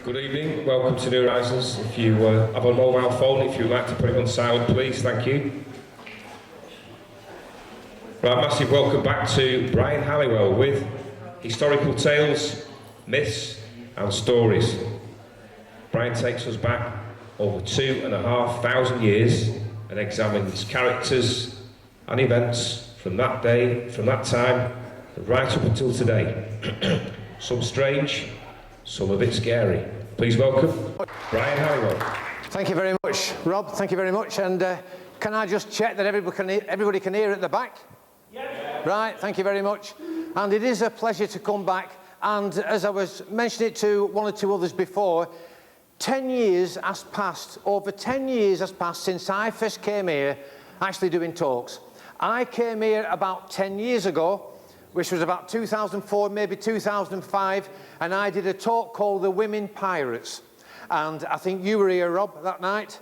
Good evening, welcome to New Horizons. If you have a mobile phone, if you'd like to put it on sound, please, thank you. Right, massive welcome back to Brian Halliwell with historical tales, myths and stories. Brian takes us back over 2,500 years and examines characters and events from that day, from that time, right up until today. Some strange, some a bit scary. Please welcome Brian Halliwell. Thank you very much, Rob. Thank you very much. And can I just check that everybody can hear at the back? Yeah. Right, thank you very much. And it is a pleasure to come back. And as I was mentioning it to one or two others before, 10 years has passed, over 10 years has passed since I first came here actually doing talks. I came here about 10 years ago, which was about 2004, maybe 2005, and I did a talk called The Women Pirates. And I think you were here, Rob, that night.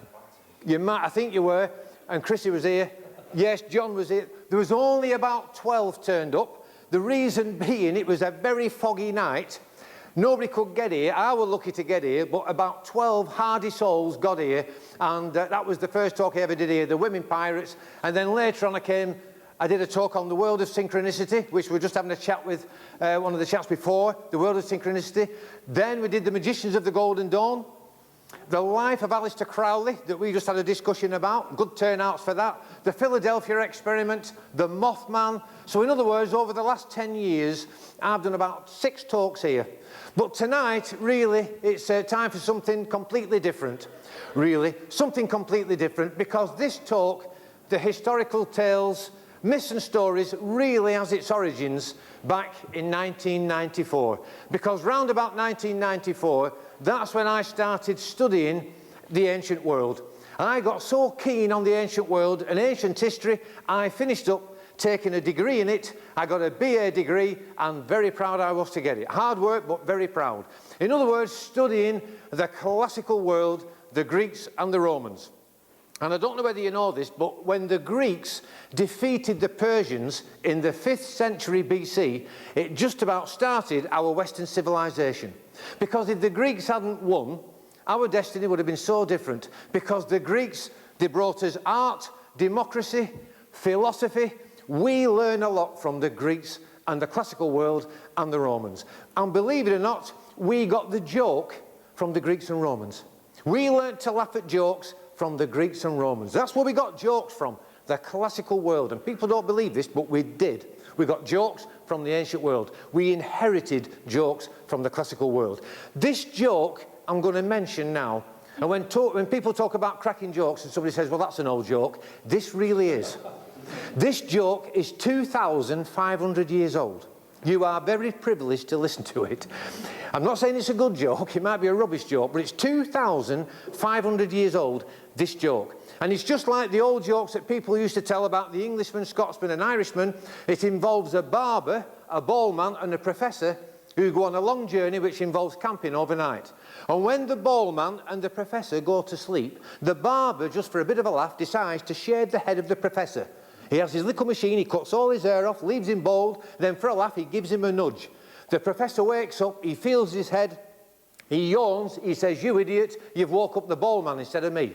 I think you were, and Chrissy was here. Yes, John was here. There was only about 12 turned up. The reason being, it was a very foggy night. Nobody could get here. I was lucky to get here, but about 12 hardy souls got here, and that was the first talk I ever did here, The Women Pirates. And then later on I did a talk on the world of synchronicity, which we were just having a chat with one of the chats before, the world of synchronicity. Then we did the Magicians of the Golden Dawn, the life of Aleister Crowley, that we just had a discussion about, good turnouts for that, the Philadelphia experiment, the Mothman. So in other words, over the last 10 years, I've done about 6 talks here. But tonight, really, it's time for something completely different, really. Something completely different, because this talk, the historical tales, myths and stories, really has its origins back in 1994. Because round about 1994, that's when I started studying the ancient world. And I got so keen on the ancient world and ancient history, I finished up taking a degree in it. I got a BA degree, and very proud I was to get it. Hard work, but very proud. In other words, studying the classical world, the Greeks and the Romans. And I don't know whether you know this, but when the Greeks defeated the Persians in the 5th century BC, it just about started our Western civilization. Because if the Greeks hadn't won, our destiny would have been so different. Because the Greeks, they brought us art, democracy, philosophy. We learn a lot from the Greeks and the classical world and the Romans. And believe it or not, we got the joke from the Greeks and Romans. We learnt to laugh at jokes from the Greeks and Romans. That's where we got jokes from, the classical world. And people don't believe this, but we did. We got jokes from the ancient world. We inherited jokes from the classical world. This joke I'm going to mention now, and when people talk about cracking jokes and somebody says, well, that's an old joke, this really is. This joke is 2,500 years old. You are very privileged to listen to it. I'm not saying it's a good joke, it might be a rubbish joke, but it's 2,500 years old, this joke. And it's just like the old jokes that people used to tell about the Englishman, Scotsman and Irishman. It involves a barber, a ballman and a professor who go on a long journey which involves camping overnight. And when the ballman and the professor go to sleep, the barber, just for a bit of a laugh, decides to shave the head of the professor. He has his little machine, he cuts all his hair off, leaves him bald, then for a laugh he gives him a nudge. The professor wakes up, he feels his head, he yawns, he says, you idiot, you've woke up the bald man instead of me.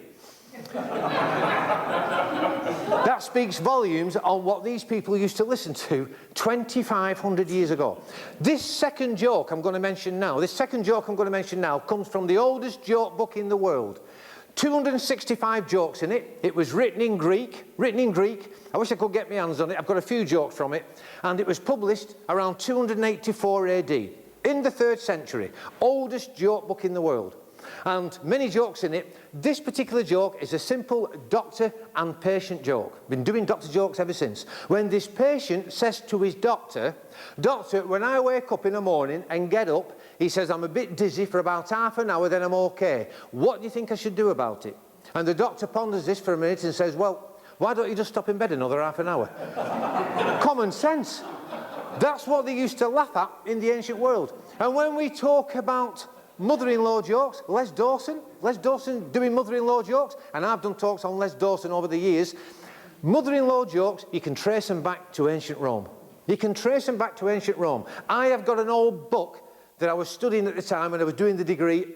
That speaks volumes on what these people used to listen to 2,500 years ago. This second joke I'm going to mention now comes from the oldest joke book in the world. 265 jokes in it. It was written in Greek. I wish I could get my hands on it. I've got a few jokes from it. And it was published around 284 AD, in the 3rd century. Oldest joke book in the world. And many jokes in it. This particular joke is a simple doctor and patient joke. Been doing doctor jokes ever since. When this patient says to his doctor, doctor, when I wake up in the morning and get up, he says, I'm a bit dizzy for about half an hour, then I'm okay. What do you think I should do about it? And the doctor ponders this for a minute and says, well, why don't you just stop in bed another half an hour? Common sense. That's what they used to laugh at in the ancient world. And when we talk about mother-in-law jokes, Les Dawson doing mother-in-law jokes, and I've done talks on Les Dawson over the years. Mother-in-law jokes, you can trace them back to ancient Rome. I have got an old book that I was studying at the time when I was doing the degree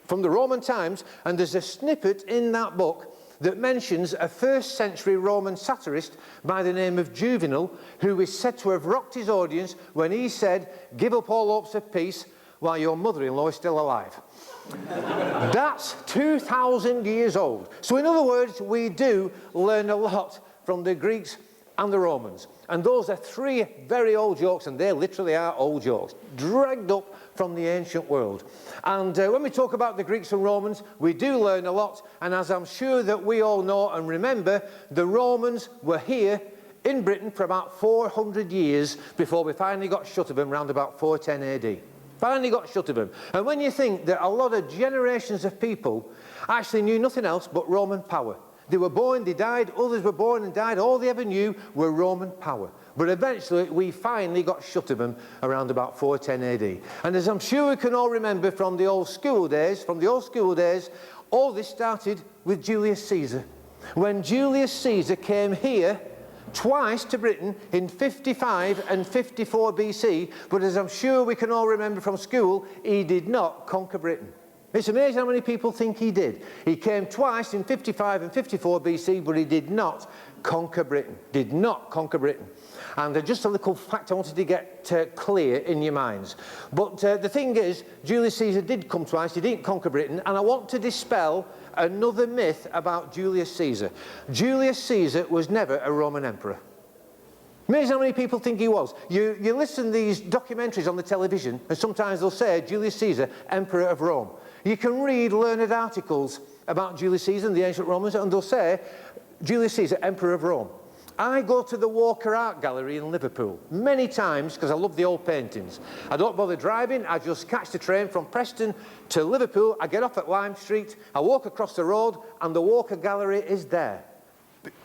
from the Roman times, and there's a snippet in that book that mentions a 1st century Roman satirist by the name of Juvenal, who is said to have rocked his audience when he said, "Give up all hopes of peace while your mother-in-law is still alive." That's 2,000 years old. So in other words, we do learn a lot from the Greeks and the Romans. And those are 3 very old jokes, and they literally are old jokes, dragged up from the ancient world. And when we talk about the Greeks and Romans, we do learn a lot. And as I'm sure that we all know and remember, the Romans were here in Britain for about 400 years before we finally got shut of them around about 410 AD. Finally got shut of them. And when you think that a lot of generations of people actually knew nothing else but Roman power. They were born, they died, others were born and died, all they ever knew were Roman power. But eventually we finally got shut of them around about 410 AD. And as I'm sure we can all remember from the old school days, all this started with Julius Caesar. When Julius Caesar came here twice to Britain in 55 and 54 BC, but as I'm sure we can all remember from school, he did not conquer Britain. It's amazing how many people think he did. He came twice in 55 and 54 BC, but he did not conquer Britain. Did not conquer Britain. And just a little fact I wanted to get clear in your minds. But the thing is, Julius Caesar did come twice, he didn't conquer Britain, and I want to dispel another myth about Julius Caesar. Julius Caesar was never a Roman emperor. Amazing how many people think he was. You listen to these documentaries on the television, and sometimes they'll say Julius Caesar, Emperor of Rome. You can read learned articles about Julius Caesar and the ancient Romans, and they'll say Julius Caesar, Emperor of Rome. I go to the Walker Art Gallery in Liverpool many times because I love the old paintings. I don't bother driving, I just catch the train from Preston to Liverpool. I get off at Lime Street, I walk across the road, and the Walker Gallery is there.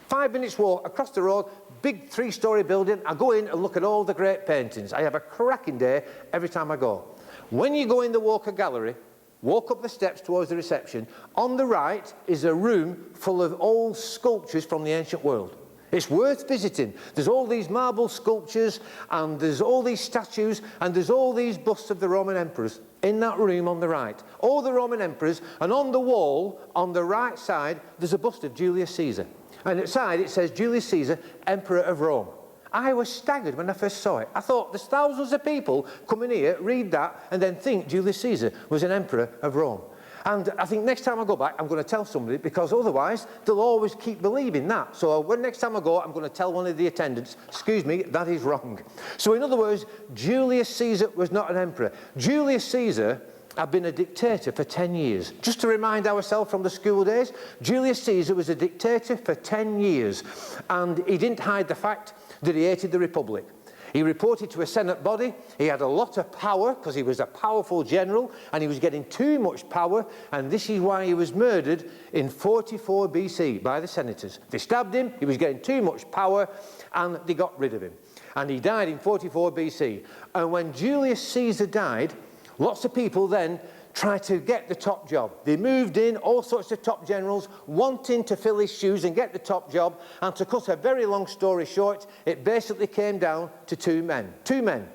5 minutes walk across the road, big 3-storey building. I go in and look at all the great paintings. I have a cracking day every time I go. When you go in the Walker Gallery, walk up the steps towards the reception, on the right is a room full of old sculptures from the ancient world. It's worth visiting. There's all these marble sculptures, and there's all these statues, and there's all these busts of the Roman emperors in that room on the right. All the Roman emperors, and on the wall, on the right side, there's a bust of Julius Caesar. And outside it says Julius Caesar, Emperor of Rome. I was staggered when I first saw it. I thought, there's thousands of people coming here, read that, and then think Julius Caesar was an emperor of Rome. And I think next time I go back, I'm going to tell somebody, because otherwise they'll always keep believing that. So when next time I go, I'm going to tell one of the attendants, excuse me, that is wrong. So in other words, Julius Caesar was not an emperor. Julius Caesar had been a dictator for 10 years. Just to remind ourselves from the school days, Julius Caesar was a dictator for 10 years. And he didn't hide the fact that he hated the Republic. He reported to a Senate body. He had a lot of power because he was a powerful general, and he was getting too much power, and this is why he was murdered in 44 BC by the senators. They stabbed him, he was getting too much power, and they got rid of him. And he died in 44 BC. And when Julius Caesar died, lots of people then tried to get the top job. They moved in, all sorts of top generals, wanting to fill his shoes and get the top job. And to cut a very long story short, it basically came down to 2 men. 2 men.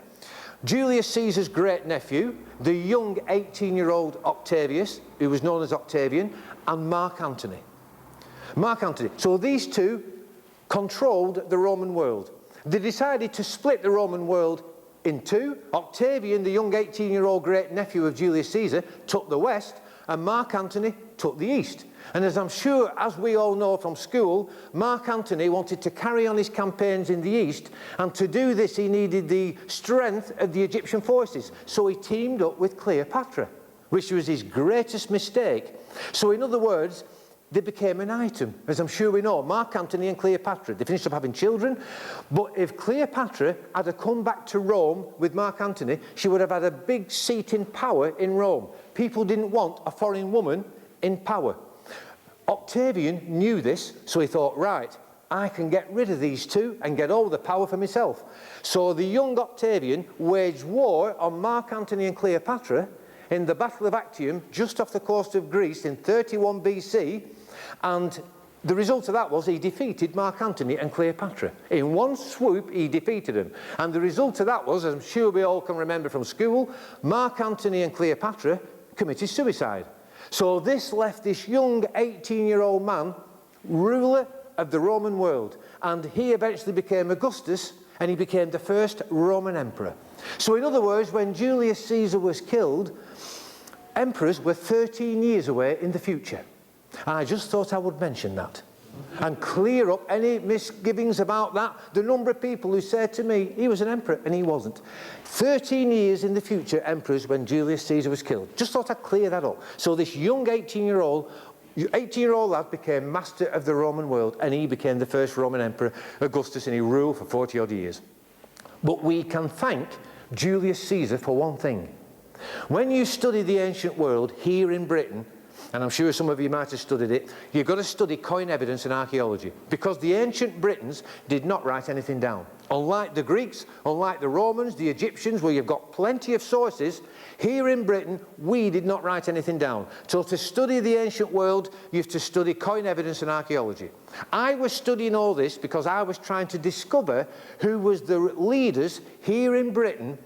Julius Caesar's great nephew, the young 18-year-old Octavius, who was known as Octavian, and Mark Antony. Mark Antony. So these 2 controlled the Roman world. They decided to split the Roman world in 2. Octavian, the young 18-year-old great nephew of Julius Caesar, took the west, and Mark Antony took the east. And as I'm sure, as we all know from school, Mark Antony wanted to carry on his campaigns in the east, and to do this he needed the strength of the Egyptian forces. So he teamed up with Cleopatra, which was his greatest mistake. So in other words, they became an item, as I'm sure we know. Mark Antony and Cleopatra, they finished up having children. But if Cleopatra had come back to Rome with Mark Antony, she would have had a big seat in power in Rome. People didn't want a foreign woman in power. Octavian knew this, so he thought, right, I can get rid of these 2 and get all the power for myself. So the young Octavian waged war on Mark Antony and Cleopatra in the Battle of Actium, just off the coast of Greece in 31 BC, and the result of that was he defeated Mark Antony and Cleopatra. In one swoop, he defeated them. And the result of that was, as I'm sure we all can remember from school, Mark Antony and Cleopatra committed suicide. So this left this young 18-year-old man ruler of the Roman world, and he eventually became Augustus, and he became the first Roman emperor. So in other words, when Julius Caesar was killed, emperors were 13 years away in the future. And I just thought I would mention that and clear up any misgivings about that. The number of people who said to me he was an emperor and he wasn't. 13 years in the future, emperors, when Julius Caesar was killed. Just thought I'd clear that up. So this young 18-year-old lad became master of the Roman world, and he became the first Roman emperor, Augustus, and he ruled for 40 odd years. But we can thank Julius Caesar for one thing. When you study the ancient world here in Britain, and I'm sure some of you might have studied it, you've got to study coin evidence and archaeology, because the ancient Britons did not write anything down. Unlike the Greeks, unlike the Romans, the Egyptians, where you've got plenty of sources, here in Britain, we did not write anything down. So to study the ancient world, you have to study coin evidence and archaeology. I was studying all this because I was trying to discover who was the leaders here in Britain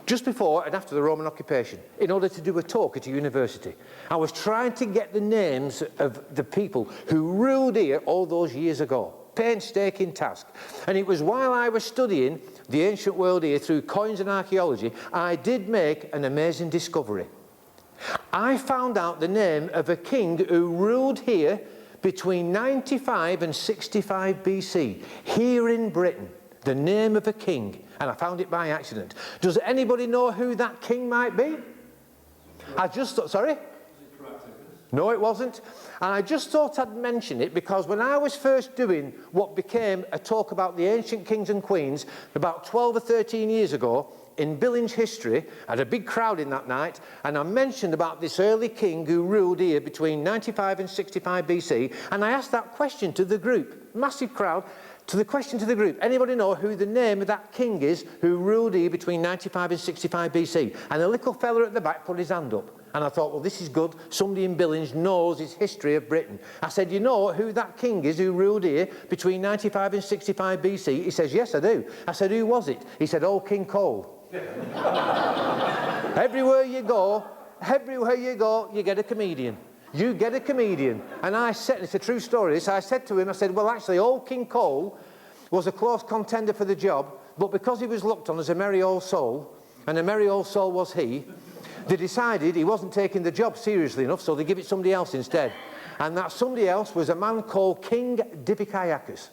just before and after the Roman occupation, in order to do a talk at a university. I was trying to get the names of the people who ruled here all those years ago. Painstaking task. And it was while I was studying the ancient world here through coins and archaeology, I did make an amazing discovery. I found out the name of a king who ruled here between 95 and 65 BC, here in Britain. The name of a king, and I found it by accident. Does anybody know who that king might be? I just thought, sorry? No, it wasn't. And I just thought I'd mention it because when I was first doing what became a talk about the ancient kings and queens about 12 or 13 years ago, in Billings history, I had a big crowd in that night, and I mentioned about this early king who ruled here between 95 and 65 BC, and I asked that question to the group, massive crowd, to the question to the group, anybody know who the name of that king is who ruled here between 95 and 65 BC? And a little fella at the back put his hand up. And I thought, well, this is good. Somebody in Billings knows his history of Britain. I said, you know who that king is who ruled here between 95 and 65 BC? He says, yes, I do. I said, who was it? He said, old King Cole. Everywhere you go, you get a comedian. You get a comedian. And I said, it's a true story, so I said to him, I said, well, actually, old King Cole was a close contender for the job, but because he was looked on as a merry old soul, and a merry old soul was he, they decided he wasn't taking the job seriously enough, so they give it somebody else instead. And that somebody else was a man called King Diviciacus.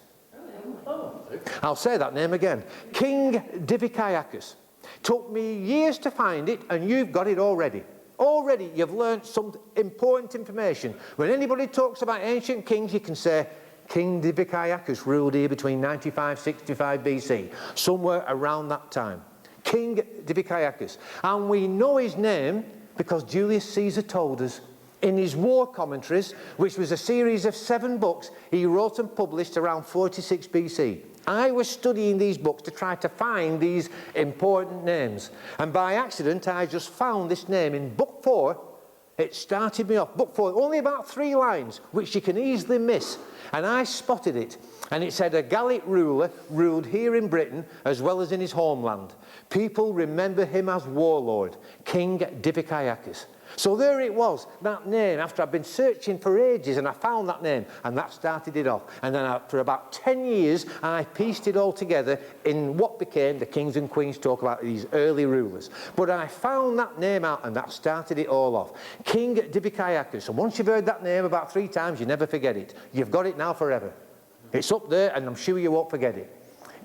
I'll say that name again. King Diviciacus. Took me years to find it, and you've got it already. Already you've learnt some important information. When anybody talks about ancient kings, you can say, King Diviciacus ruled here between 95 and 65 BC, somewhere around that time. King Diviciacus. And we know his name because Julius Caesar told us. In his war commentaries, which was a series of 7 books, he wrote and published around 46 BC. I was studying these books to try to find these important names. And by accident, I just found this name in book 4. It started me off. Book 4, only about 3 lines, which you can easily miss. And I spotted it. And it said, a Gallic ruler ruled here in Britain as well as in his homeland. People remember him as warlord, King Diviciacus. So there it was, that name, after I've been searching for ages, and I found that name, and that started it off. And then for about 10 years, I pieced it all together in what became the kings and queens talk about these early rulers. But I found that name out, and that started it all off. King Diviciacus. And once you've heard that name about 3 times, you never forget it. You've got it now forever. It's up there, and I'm sure you won't forget it.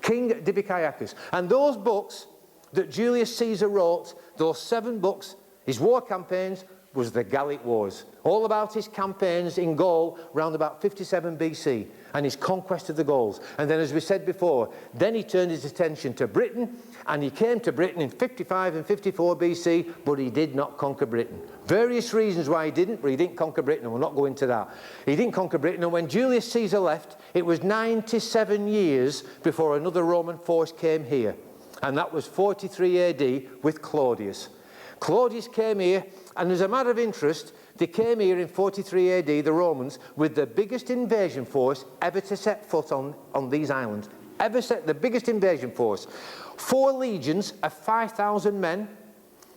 King Diviciacus. And those books that Julius Caesar wrote, those 7 books, his war campaigns, was the Gallic Wars. All about his campaigns in Gaul round about 57 BC and his conquest of the Gauls. And then, as we said before, then he turned his attention to Britain, and he came to Britain in 55 and 54 BC, but he did not conquer Britain. Various reasons why he didn't, but he didn't conquer Britain, and we'll not go into that. He didn't conquer Britain, and when Julius Caesar left, it was 97 years before another Roman force came here. And that was 43 AD with Claudius. Claudius came here, and as a matter of interest, they came here in 43 AD, the Romans, with the biggest invasion force ever to set foot on these islands. The biggest invasion force. 4 legions of 5,000 men,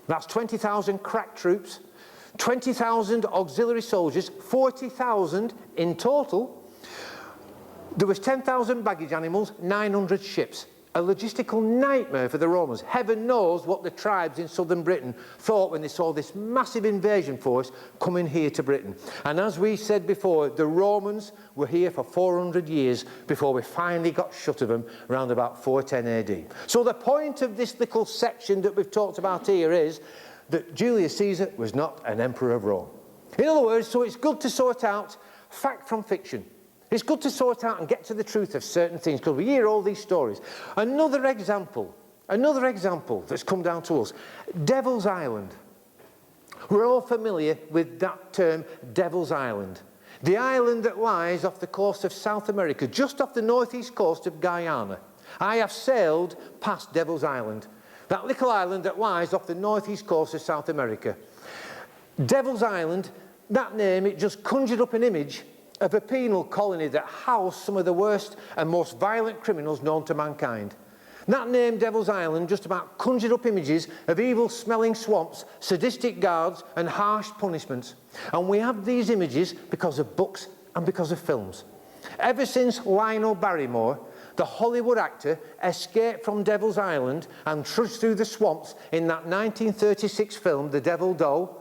that's 20,000 crack troops, 20,000 auxiliary soldiers, 40,000 in total. There was 10,000 baggage animals, 900 ships. A logistical nightmare for the Romans. Heaven knows what the tribes in southern Britain thought when they saw this massive invasion force coming here to Britain. And as we said before, the Romans were here for 400 years before we finally got shut of them around about 410 AD. So the point of this little section that we've talked about here is that Julius Caesar was not an emperor of Rome. In other words, so it's good to sort out fact from fiction. It's good to sort out and get to the truth of certain things, because we hear all these stories. Another example that's come down to us, Devil's Island. We're all familiar with that term, Devil's Island. The island that lies off the coast of South America, just off the northeast coast of Guyana. I have sailed past Devil's Island, that little island that lies off the northeast coast of South America. Devil's Island, that name, it just conjured up an image of a penal colony that housed some of the worst and most violent criminals known to mankind. That name, Devil's Island, just about conjured up images of evil-smelling swamps, sadistic guards and harsh punishments. And we have these images because of books and because of films. Ever since Lionel Barrymore, the Hollywood actor, escaped from Devil's Island and trudged through the swamps in that 1936 film, The Devil Doe,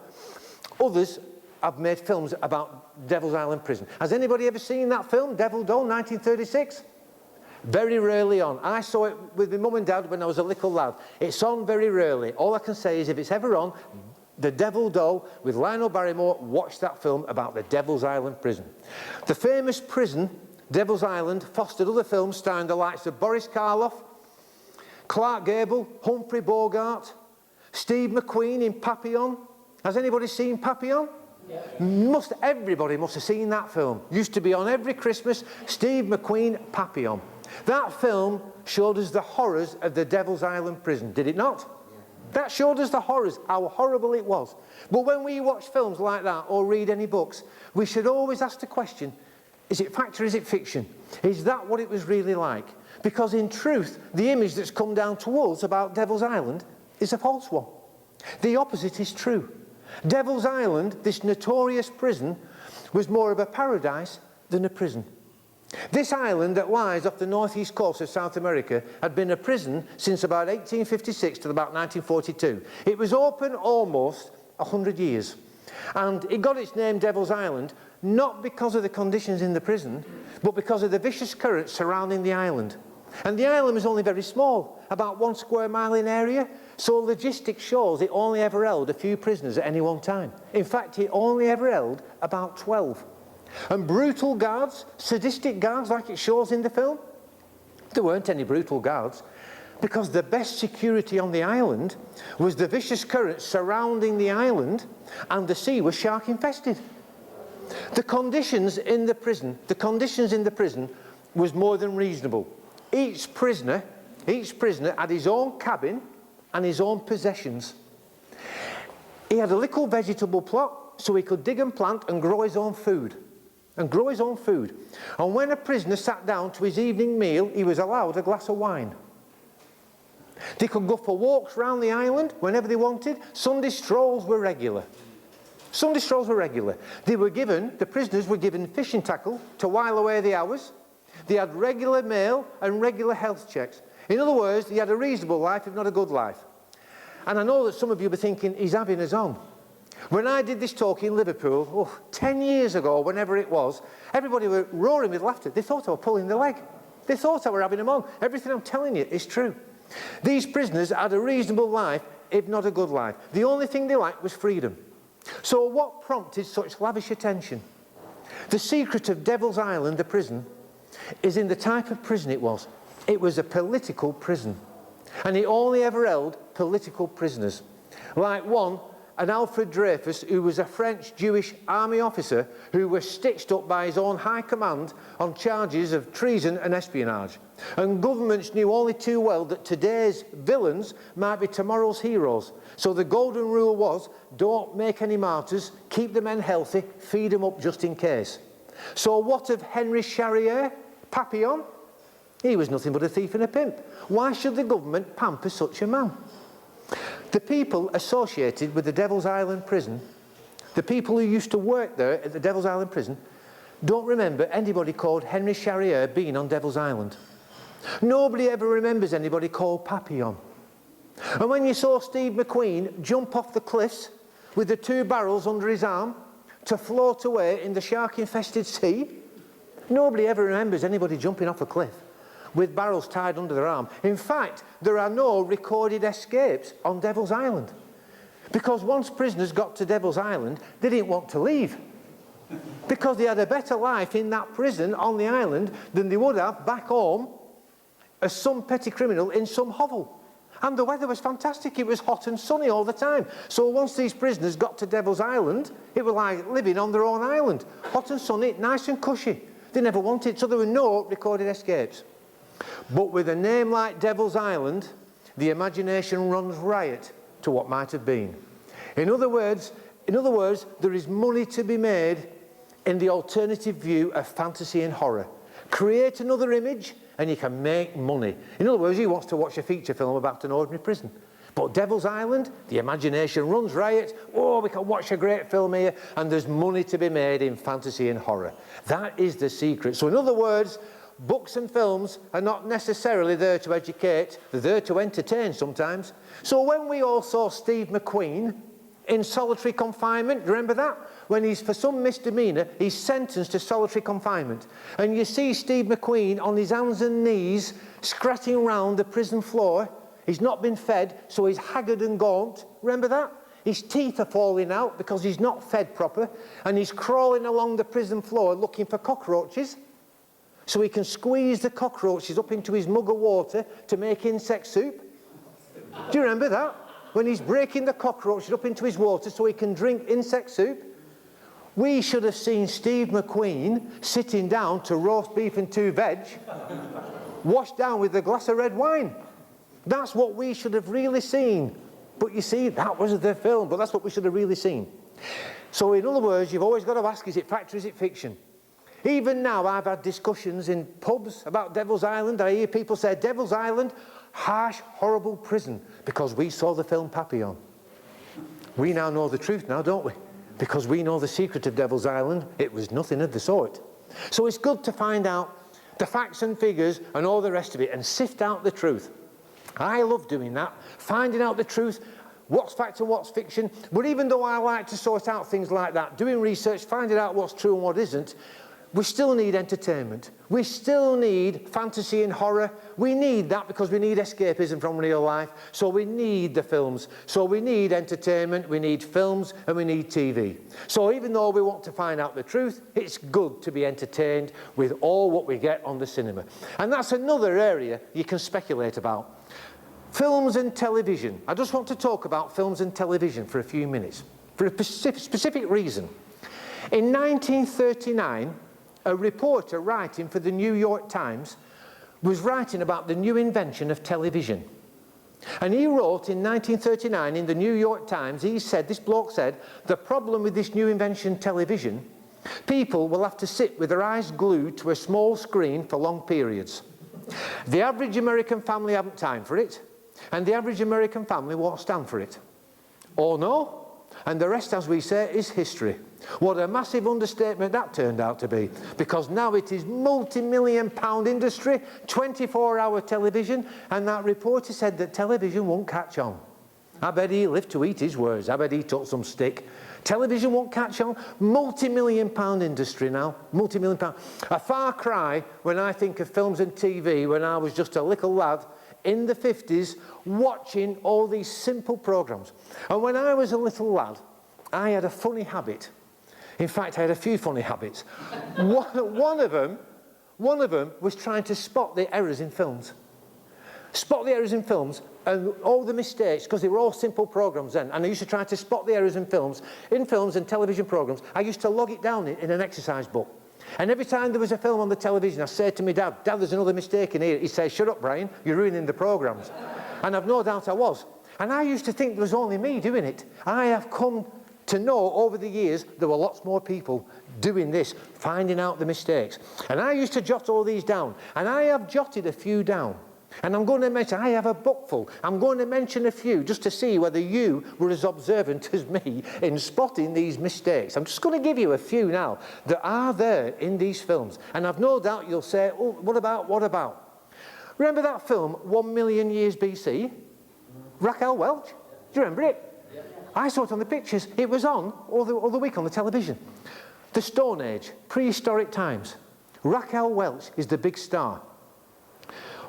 others have made films about Devil's Island Prison. Has anybody ever seen that film, Devil Doe, 1936? Very rarely on. I saw it with my mum and dad when I was a little lad. It's on very rarely. All I can say is if it's ever on, The Devil Doe with Lionel Barrymore, watch that film about the Devil's Island Prison. The famous prison, Devil's Island, fostered other films starring the likes of Boris Karloff, Clark Gable, Humphrey Bogart, Steve McQueen in Papillon. Has anybody seen Papillon? Yeah. Everybody must have seen that film. Used to be on every Christmas. Steve McQueen, Papillon. That film showed us the horrors of the Devil's Island Prison, did it not? Yeah. That showed us the horrors, how horrible it was. But when we watch films like that or read any books, we should always ask the question, is it fact or is it fiction? Is that what it was really like? Because in truth, the image that's come down to us about Devil's Island is a false one. The opposite is true. Devil's Island, this notorious prison, was more of a paradise than a prison. This island that lies off the northeast coast of South America had been a prison since about 1856 to about 1942. It was open almost 100 years. And it got its name Devil's Island not because of the conditions in the prison, but because of the vicious currents surrounding the island. And the island was only very small, about 1 square mile in area, so logistics shows it only ever held a few prisoners at any one time. In fact, it only ever held about 12. And brutal guards, sadistic guards like it shows in the film, there weren't any brutal guards, because the best security on the island was the vicious currents surrounding the island, and the sea was shark infested. The conditions in the prison was more than reasonable. Each prisoner had his own cabin and his own possessions. He had a little vegetable plot so he could dig and plant and grow his own food. And when a prisoner sat down to his evening meal, he was allowed a glass of wine. They could go for walks round the island whenever they wanted. Sunday strolls were regular. The prisoners were given fishing tackle to while away the hours. They had regular meal and regular health checks. In other words, they had a reasonable life, if not a good life. And I know that some of you were thinking, he's having us on. When I did this talk in Liverpool, 10 years ago, whenever it was, everybody were roaring with laughter. They thought I was pulling their leg. They thought I were having them on. Everything I'm telling you is true. These prisoners had a reasonable life, if not a good life. The only thing they liked was freedom. So what prompted such lavish attention? The secret of Devil's Island, the prison, is in the type of prison it was. It was a political prison. And it only ever held political prisoners. Like an Alfred Dreyfus, who was a French Jewish army officer who was stitched up by his own high command on charges of treason and espionage. And governments knew only too well that today's villains might be tomorrow's heroes. So the golden rule was, don't make any martyrs, keep the men healthy, feed them up just in case. So what of Henry Charrier, Papillon? He was nothing but a thief and a pimp. Why should the government pamper such a man? The people associated with the Devil's Island prison, the people who used to work there at the Devil's Island prison don't remember anybody called Henry Charrier being on Devil's Island. Nobody ever remembers anybody called Papillon. And when you saw Steve McQueen jump off the cliffs with the 2 barrels under his arm to float away in the shark-infested sea, nobody ever remembers anybody jumping off a cliff with barrels tied under their arm. In fact, there are no recorded escapes on Devil's Island, because once prisoners got to Devil's Island, they didn't want to leave, because they had a better life in that prison on the island than they would have back home as some petty criminal in some hovel. And the weather was fantastic. It was hot and sunny all the time. So once these prisoners got to Devil's Island, it was like living on their own island. Hot and sunny, nice and cushy. They never wanted, so there were no recorded escapes. But with a name like Devil's Island, the imagination runs riot to what might have been. In other words, there is money to be made in the alternative view of fantasy and horror. Create another image and you can make money. In other words, he wants to watch a feature film about an ordinary prison. But Devil's Island, the imagination runs riot. Oh, we can watch a great film here, and there's money to be made in fantasy and horror. That is the secret. So in other words, books and films are not necessarily there to educate, they're there to entertain sometimes. So when we all saw Steve McQueen in solitary confinement, remember that? When he's, for some misdemeanor, he's sentenced to solitary confinement. And you see Steve McQueen on his hands and knees, scratching around the prison floor. He's not been fed, so he's haggard and gaunt. Remember that? His teeth are falling out because he's not fed proper. And he's crawling along the prison floor looking for cockroaches, so he can squeeze the cockroaches up into his mug of water to make insect soup. Do you remember that? When he's breaking the cockroaches up into his water so he can drink insect soup. We should have seen Steve McQueen sitting down to roast beef and 2 veg, washed down with a glass of red wine. That's what we should have really seen. But you see, that was the film, but that's what we should have really seen. So in other words, you've always got to ask, is it fact or is it fiction? Even now, I've had discussions in pubs about Devil's Island. I hear people say, Devil's Island, harsh, horrible prison, because we saw the film Papillon. We now know the truth now, don't we? Because we know the secret of Devil's Island. It was nothing of the sort. So it's good to find out the facts and figures and all the rest of it and sift out the truth. I love doing that, finding out the truth, what's fact and what's fiction. But even though I like to sort out things like that, doing research, finding out what's true and what isn't, we still need entertainment. We still need fantasy and horror. We need that because we need escapism from real life. So we need the films. So we need entertainment, we need films, and we need TV. So even though we want to find out the truth, it's good to be entertained with all what we get on the cinema. And that's another area you can speculate about. Films and television. I just want to talk about films and television for a few minutes, for a specific reason. In 1939, a reporter writing for the New York Times was writing about the new invention of television. And he wrote in 1939 in the New York Times, this bloke said, the problem with this new invention, television, people will have to sit with their eyes glued to a small screen for long periods. The average American family haven't time for it, and the average American family won't stand for it. Or no? And the rest, as we say, is history. What a massive understatement that turned out to be, because now it is multi-million-pound industry, 24-hour television, and that reporter said that television won't catch on. I bet he lived to eat his words. I bet he took some stick. Television won't catch on. Multi-million-pound industry now. Multi-million-pound. A far cry when I think of films and TV when I was just a little lad in the 50s watching all these simple programs. And when I was a little lad, I had a funny habit. In fact, I had a few funny habits. One of them was trying to spot the errors in films. Spot the errors in films and all the mistakes, because they were all simple programs then. And I used to try to spot the errors in films and television programs. I used to log it down in an exercise book. And every time there was a film on the television, I said to my dad, Dad, there's another mistake in here. He'd say, shut up, Brian, you're ruining the programs. And I've no doubt I was. And I used to think there was only me doing it. I have come to know over the years there were lots more people doing this, finding out the mistakes. And I used to jot all these down. And I have jotted a few down. And I'm going to mention, I have a book full. I'm going to mention a few just to see whether you were as observant as me in spotting these mistakes. I'm just going to give you a few now that are there in these films. And I've no doubt you'll say, oh, what about? Remember that film, 1 Million Years BC? Raquel Welch? Do you remember it? Yeah. I saw it on the pictures. It was on all the week on the television. The Stone Age, prehistoric times. Raquel Welch is the big star.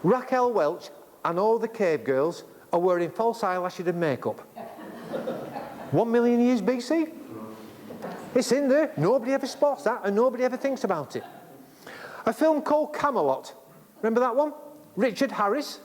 Raquel Welch and all the cave girls are wearing false eyelashes and makeup. 1 million years BC? It's in there. Nobody ever spots that and nobody ever thinks about it. A film called Camelot. Remember that one? Richard Harris.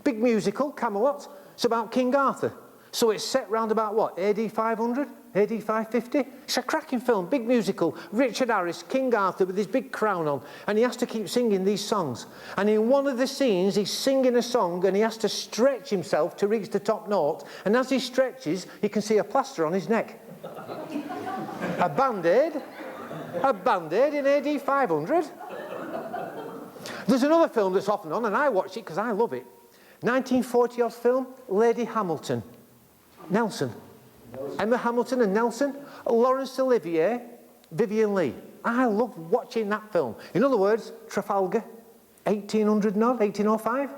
Big musical, Camelot. It's about King Arthur. So it's set round about what? AD 500? AD 550? It's a cracking film, big musical. Richard Harris, King Arthur with his big crown on. And he has to keep singing these songs. And in one of the scenes, he's singing a song and he has to stretch himself to reach the top note. And as he stretches, you can see a plaster on his neck. A Band-Aid? A Band-Aid in AD 500? There's another film that's often on, and I watch it because I love it. 1940-odd film, Lady Hamilton. Nelson. Emma Hamilton and Nelson. Laurence Olivier, Vivian Leigh. I love watching that film. In other words, Trafalgar, 1800 odd, 1805.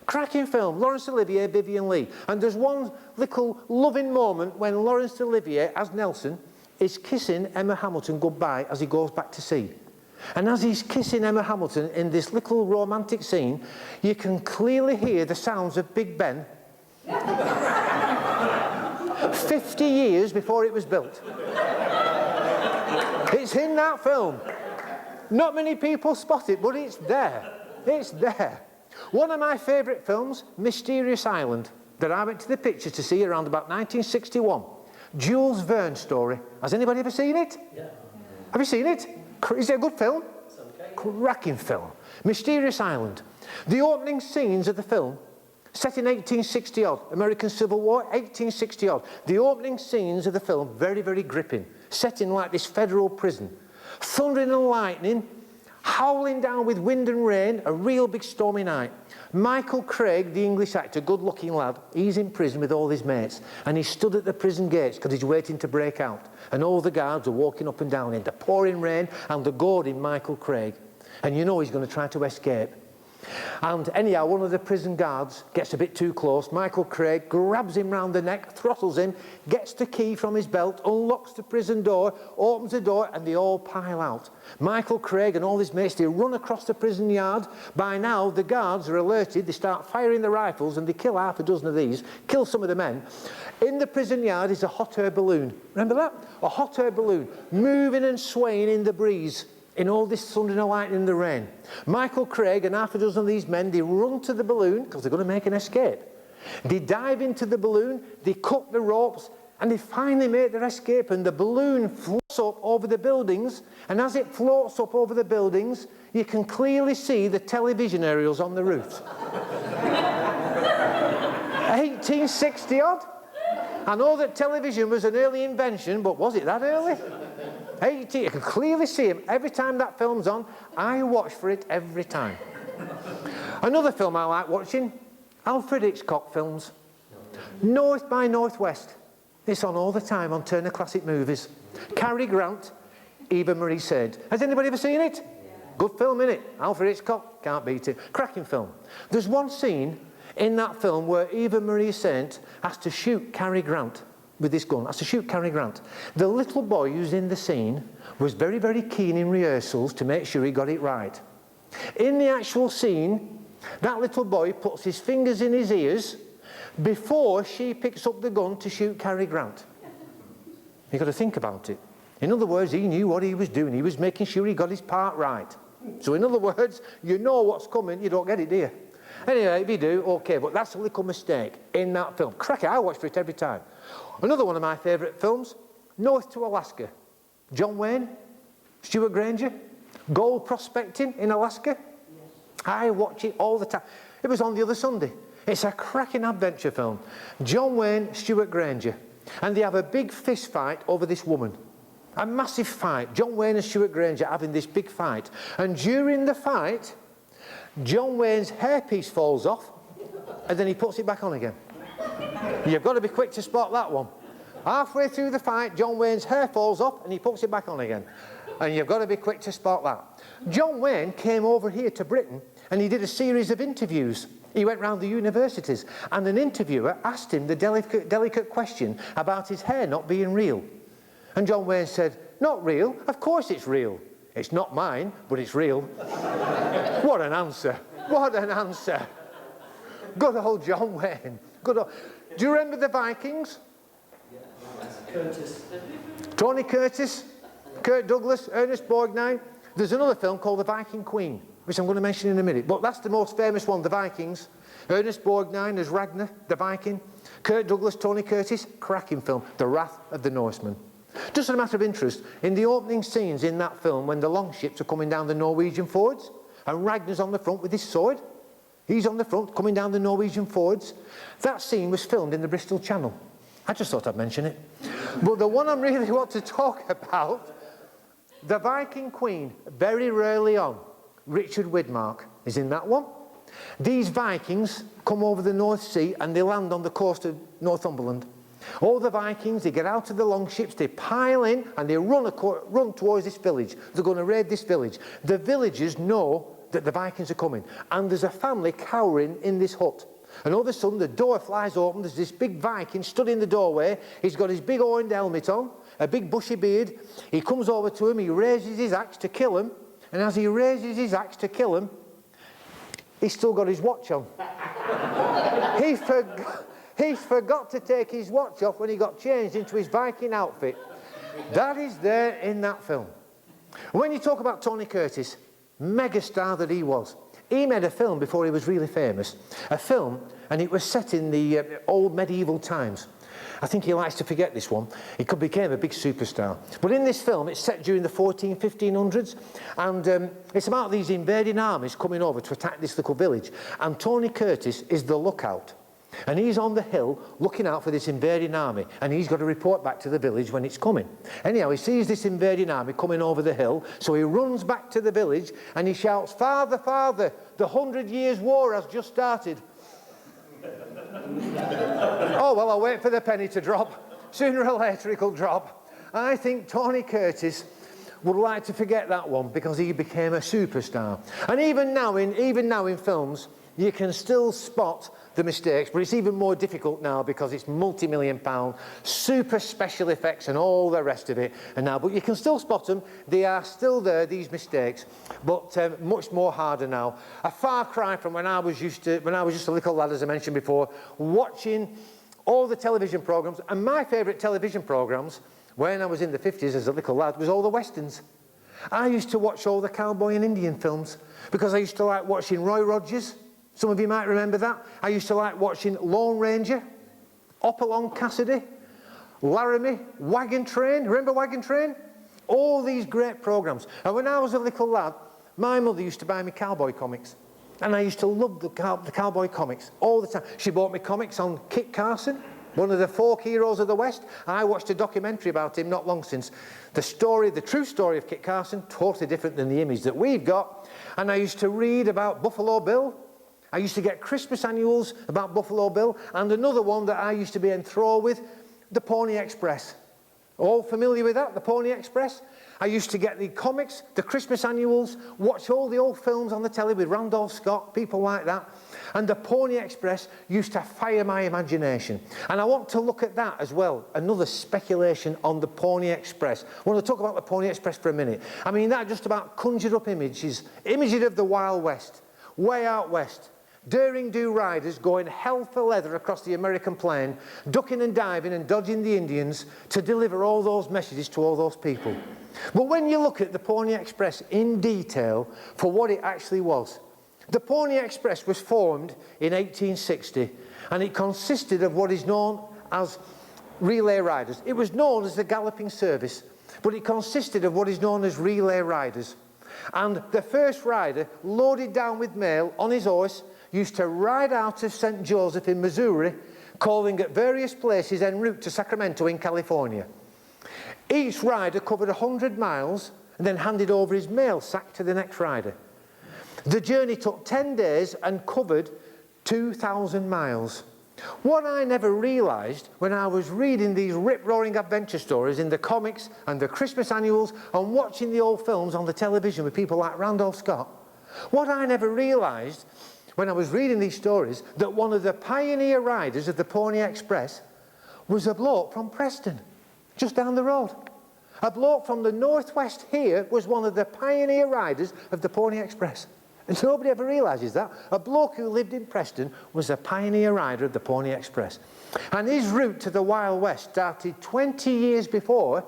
Cracking film, Laurence Olivier, Vivian Leigh. And there's one little loving moment when Laurence Olivier, as Nelson, is kissing Emma Hamilton goodbye as he goes back to sea. And as he's kissing Emma Hamilton in this little romantic scene, you can clearly hear the sounds of Big Ben 50 years before it was built. It's in that film. Not many people spot it, but it's there. It's there. One of my favourite films, Mysterious Island, that I went to the pictures to see around about 1961. Jules Verne story. Has anybody ever seen it? Yeah. Have you seen it? Is it a good film? Okay. Cracking film. Mysterious Island. The opening scenes of the film, set in 1860-odd, American Civil War, 1860-odd. The opening scenes of the film, very, very gripping. Set in like this federal prison. Thundering and lightning, howling down with wind and rain, a real big stormy night. Michael Craig, the English actor, good-looking lad, he's in prison with all his mates, and he stood at the prison gates because he's waiting to break out. And all the guards are walking up and down in the pouring rain and the goading Michael Craig. And you know he's going to try to escape. And anyhow, one of the prison guards gets a bit too close. Michael Craig grabs him round the neck, throttles him, gets the key from his belt, unlocks the prison door, opens the door, and they all pile out. Michael Craig and all his mates, they run across the prison yard. By now, the guards are alerted. They start firing the rifles, and they kill half a dozen of these, kill some of the men. In the prison yard is a hot air balloon. Remember that? A hot air balloon, moving and swaying in the breeze. In all this thunder and lightning and the rain. Michael Craig and half a dozen of these men, they run to the balloon because they're going to make an escape. They dive into the balloon, they cut the ropes, and they finally make their escape, and the balloon floats up over the buildings, and as it floats up over the buildings, you can clearly see the television aerials on the roofs. 1860 odd. I know that television was an early invention, but was it that early? 80, you can clearly see him. Every time that film's on, I watch for it every time. Another film I like watching, Alfred Hitchcock films. North by Northwest. It's on all the time on Turner Classic Movies. Cary Grant, Eva Marie Saint. Has anybody ever seen it? Good film, innit? Alfred Hitchcock, can't beat it. Cracking film. There's one scene in that film where Eva Marie Saint has to shoot Cary Grant with this gun, has to shoot Cary Grant. The little boy who's in the scene was very, very keen in rehearsals to make sure he got it right. In the actual scene, that little boy puts his fingers in his ears before she picks up the gun to shoot Cary Grant. You've got to think about it. In other words, he knew what he was doing. He was making sure he got his part right. So in other words, you know what's coming, you don't get it, do you? Anyway, if you do, okay, but that's a little mistake in that film. Cracker, I watch for it every time. Another one of my favourite films, North to Alaska. John Wayne, Stuart Granger, gold prospecting in Alaska. Yes. I watch it all the time. It was on the other Sunday. It's a cracking adventure film. John Wayne, Stuart Granger. And they have a big fist fight over this woman. A massive fight. John Wayne and Stuart Granger having this big fight. And during the fight, John Wayne's hairpiece falls off, and then he puts it back on again. You've got to be quick to spot that one. Halfway through the fight, John Wayne's hair falls off, and he puts it back on again. And you've got to be quick to spot that. John Wayne came over here to Britain, and he did a series of interviews. He went round the universities, and an interviewer asked him the delicate question about his hair not being real. And John Wayne said, "Not real? Of course it's real. It's not mine, but it's real." What an answer. What an answer. Good old John Wayne. Good old... Do you remember the Vikings? Curtis. Tony Curtis, Kirk Douglas, Ernest Borgnine. There's another film called The Viking Queen, which I'm going to mention in a minute. But that's the most famous one, The Vikings. Ernest Borgnine as Ragnar, the Viking. Kirk Douglas, Tony Curtis, cracking film. The Wrath of the Norsemen. Just as a matter of interest, in the opening scenes in that film, when the longships are coming down the Norwegian fords, and Ragnar's on the front with his sword, he's on the front coming down the Norwegian fords, that scene was filmed in the Bristol Channel. I just thought I'd mention it. But the one I really want to talk about, The Viking Queen, very rarely on. Richard Widmark is in that one. These Vikings come over the North Sea and they land on the coast of Northumberland. All the Vikings, they get out of the longships, they pile in and they run towards this village. They're going to raid this village. The villagers know that the Vikings are coming, and there's a family cowering in this hut. And all of a sudden the door flies open, there's this big Viking stood in the doorway. He's got his big horned helmet on, a big bushy beard. He comes over to him, he raises his axe to kill him, and as he raises his axe to kill him, he's still got his watch on. He forgot to take his watch off when he got changed into his Viking outfit. That is there in that film. When you talk about Tony Curtis, megastar that he was, he made a film before he was really famous. A film, and it was set in the old medieval times. I think he likes to forget this one. He became a big superstar. But in this film, it's set during the 1500s, and it's about these invading armies coming over to attack this little village. And Tony Curtis is the lookout. And he's on the hill looking out for this invading army, and he's got to report back to the village when it's coming. Anyhow, he sees this invading army coming over the hill, so he runs back to the village and he shouts, "Father, father, the 100 Years' War has just started." Oh, well, I'll wait for the penny to drop. Sooner or later it'll drop. I think Tony Curtis would like to forget that one because he became a superstar. And even now in films, you can still spot the mistakes, but it's even more difficult now because it's multi-million-pound, super special effects and all the rest of it. But you can still spot them. They are still there, these mistakes, but much more harder now. A far cry from when I was just a little lad, as I mentioned before, watching all the television programmes. And my favourite television programmes, when I was in the 50s as a little lad, was all the westerns. I used to watch all the cowboy and Indian films because I used to like watching Roy Rogers. Some of you might remember that. I used to like watching Lone Ranger, Hopalong Cassidy, Laramie, Wagon Train. Remember Wagon Train? All these great programmes. And when I was a little lad, my mother used to buy me cowboy comics. And I used to love the cowboy comics all the time. She bought me comics on Kit Carson, one of the folk heroes of the West. I watched a documentary about him not long since. The true story of Kit Carson, totally different than the image that we've got. And I used to read about Buffalo Bill. I used to get Christmas annuals about Buffalo Bill, and another one that I used to be enthralled with, the Pony Express. All familiar with that, the Pony Express? I used to get the comics, the Christmas annuals, watch all the old films on the telly with Randolph Scott, people like that. And the Pony Express used to fire my imagination. And I want to look at that as well, another speculation on the Pony Express. I want to talk about the Pony Express for a minute. I mean, that just about conjured up images of the Wild West, way out west. Daring-do riders going hell for leather across the American plain, ducking and diving and dodging the Indians to deliver all those messages to all those people. But when you look at the Pony Express in detail for what it actually was, the Pony Express was formed in 1860 and it consisted of what is known as relay riders. It was known as the galloping service, but it consisted of what is known as relay riders. And the first rider, loaded down with mail on his horse, used to ride out of St. Joseph in Missouri, calling at various places en route to Sacramento in California. Each rider covered 100 miles and then handed over his mail sack to the next rider. The journey took 10 days and covered 2,000 miles. What I never realised when I was reading these rip-roaring adventure stories in the comics and the Christmas annuals and watching the old films on the television with people like Randolph Scott, what I never realised when I was reading these stories, that one of the pioneer riders of the Pony Express was a bloke from Preston, just down the road. A bloke from the northwest here was one of the pioneer riders of the Pony Express. And nobody ever realises that. A bloke who lived in Preston was a pioneer rider of the Pony Express. And his route to the Wild West started 20 years before,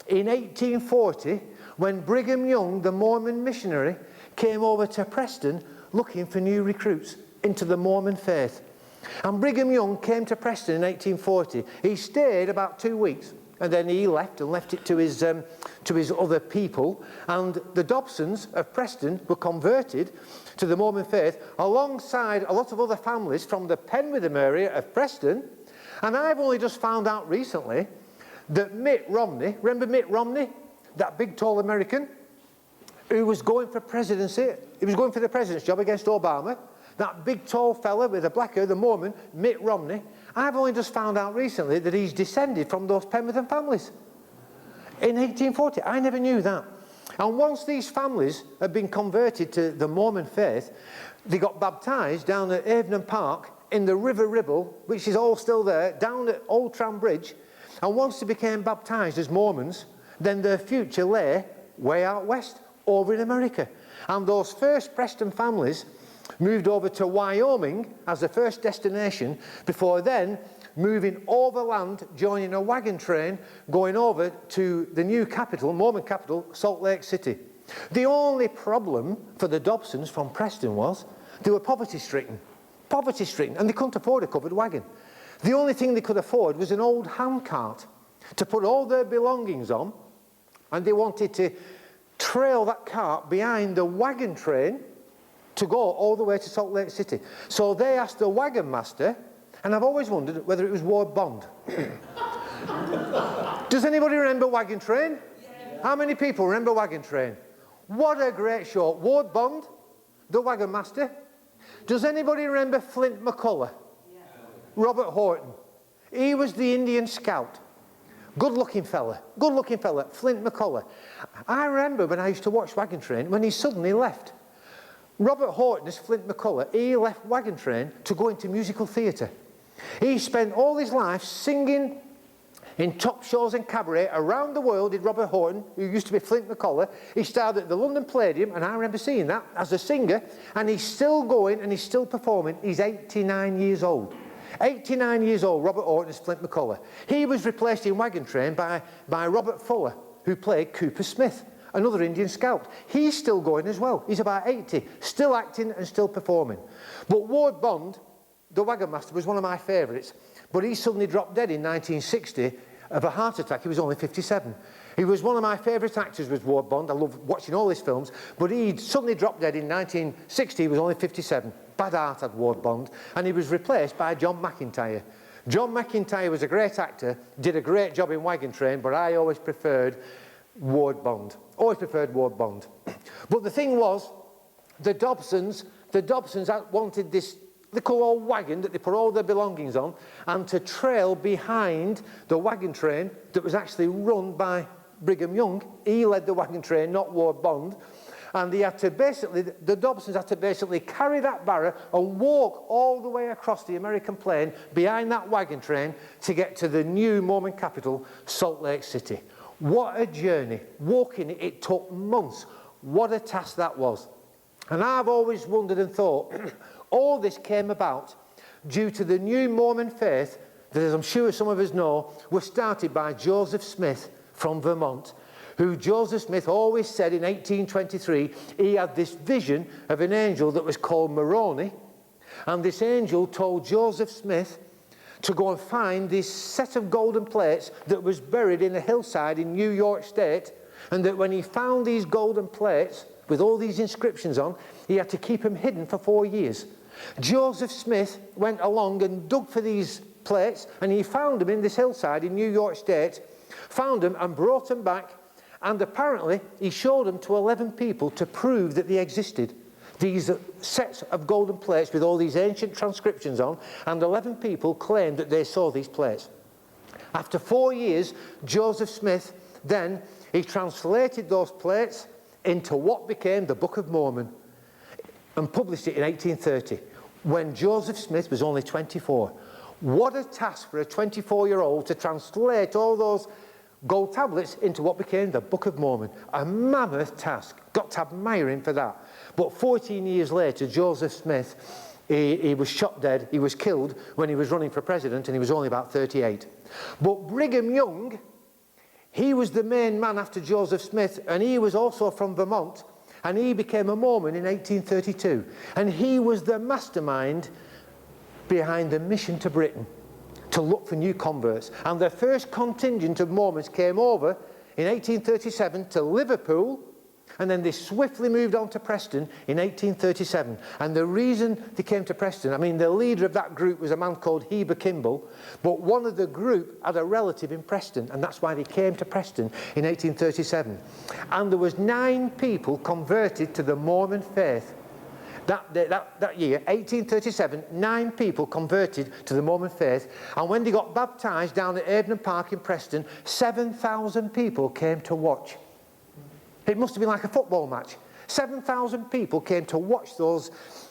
in 1840, when Brigham Young, the Mormon missionary, came over to Preston looking for new recruits into the Mormon faith. And Brigham Young came to Preston in 1840. He stayed about 2 weeks. And then he left and left it to his other people. And the Dobsons of Preston were converted to the Mormon faith alongside a lot of other families from the Penwitham area of Preston. And I've only just found out recently that Mitt Romney, remember Mitt Romney, that big tall American who was going for presidency, he was going for the president's job against Obama, that big tall fella with a black hair, the Mormon, Mitt Romney. I've only just found out recently that he's descended from those Penwitham families in 1840. I never knew that. And once these families had been converted to the Mormon faith, they got baptised down at Avon Park in the River Ribble, which is all still there, down at Old Tram Bridge. And once they became baptised as Mormons, then their future lay way out west, over in America. And those first Preston families moved over to Wyoming as the first destination, before then moving overland, joining a wagon train, going over to the new capital, Mormon capital, Salt Lake City. The only problem for the Dobsons from Preston was they were poverty-stricken, and they couldn't afford a covered wagon. The only thing they could afford was an old handcart to put all their belongings on, and they wanted to trail that cart behind the wagon train to go all the way to Salt Lake City. So they asked the wagon master, and I've always wondered whether it was Ward Bond. Does anybody remember Wagon Train? Yeah. How many people remember Wagon Train? What a great show. Ward Bond, the wagon master. Does anybody remember Flint McCullough? Yeah. Robert Horton. He was the Indian scout. Good-looking fella, Flint McCullough. I remember when I used to watch Wagon Train, when he suddenly left. Robert Horton, as Flint McCullough, he left Wagon Train to go into musical theatre. He spent all his life singing in top shows and cabaret around the world, did Robert Horton, who used to be Flint McCullough. He started at the London Palladium, and I remember seeing that as a singer, and he's still going and he's still performing. He's 89 years old. 89 years old, Robert Horton as Flint McCullough. He was replaced in Wagon Train by Robert Fuller, who played Cooper Smith, another Indian scout. He's still going as well. He's about 80, still acting and still performing. But Ward Bond, the wagon master, was one of my favourites. But he suddenly dropped dead in 1960 of a heart attack. He was only 57. He was one of my favourite actors, was Ward Bond. I love watching all his films. But he suddenly dropped dead in 1960. He was only 57. Bad heart had Ward Bond. And he was replaced by John McIntyre. John McIntyre was a great actor, did a great job in Wagon Train, but I always preferred Ward Bond. Always preferred Ward Bond. But the thing was, the Dobsons wanted this little old wagon that they put all their belongings on, and to trail behind the wagon train that was actually run by Brigham Young. He led the wagon train, not Ward Bond. And he had to basically, the Dobsons had to basically carry that barrow and walk all the way across the American plain behind that wagon train to get to the new Mormon capital, Salt Lake City. What a journey. Walking it took months. What a task that was. And I've always wondered and thought, all this came about due to the new Mormon faith that, as I'm sure some of us know, was started by Joseph Smith from Vermont, who Joseph Smith always said in 1823 he had this vision of an angel that was called Moroni, and this angel told Joseph Smith to go and find this set of golden plates that was buried in a hillside in New York State, and that when he found these golden plates with all these inscriptions on, he had to keep them hidden for 4 years. Joseph Smith went along and dug for these plates, and he found them in this hillside in New York State, found them and brought them back, and apparently he showed them to 11 people to prove that they existed. these sets of golden plates with all these ancient transcriptions on, and 11 people claimed that they saw these plates. After 4 years, Joseph Smith then, he translated those plates into what became the Book of Mormon and published it in 1830, when Joseph Smith was only 24. What a task for a 24-year-old to translate all those gold tablets into what became the Book of Mormon. A mammoth task. Got to admire him for that. But 14 years later, Joseph Smith, he was shot dead. He was killed when he was running for president, and he was only about 38. But Brigham Young, he was the main man after Joseph Smith, and he was also from Vermont, and he became a Mormon in 1832. And he was the mastermind behind the mission to Britain to look for new converts. And the first contingent of Mormons came over in 1837 to Liverpool, and then they swiftly moved on to Preston in 1837. And the reason they came to Preston, I mean, the leader of that group was a man called Heber Kimball, but one of the group had a relative in Preston, and that's why they came to Preston in 1837. And there was 9 people converted to the Mormon faith. That year, 1837, 9 people converted to the Mormon faith, and when they got baptised down at Avenham Park in Preston, 7,000 people came to watch. It must have been like a football match. 7,000 people came to watch those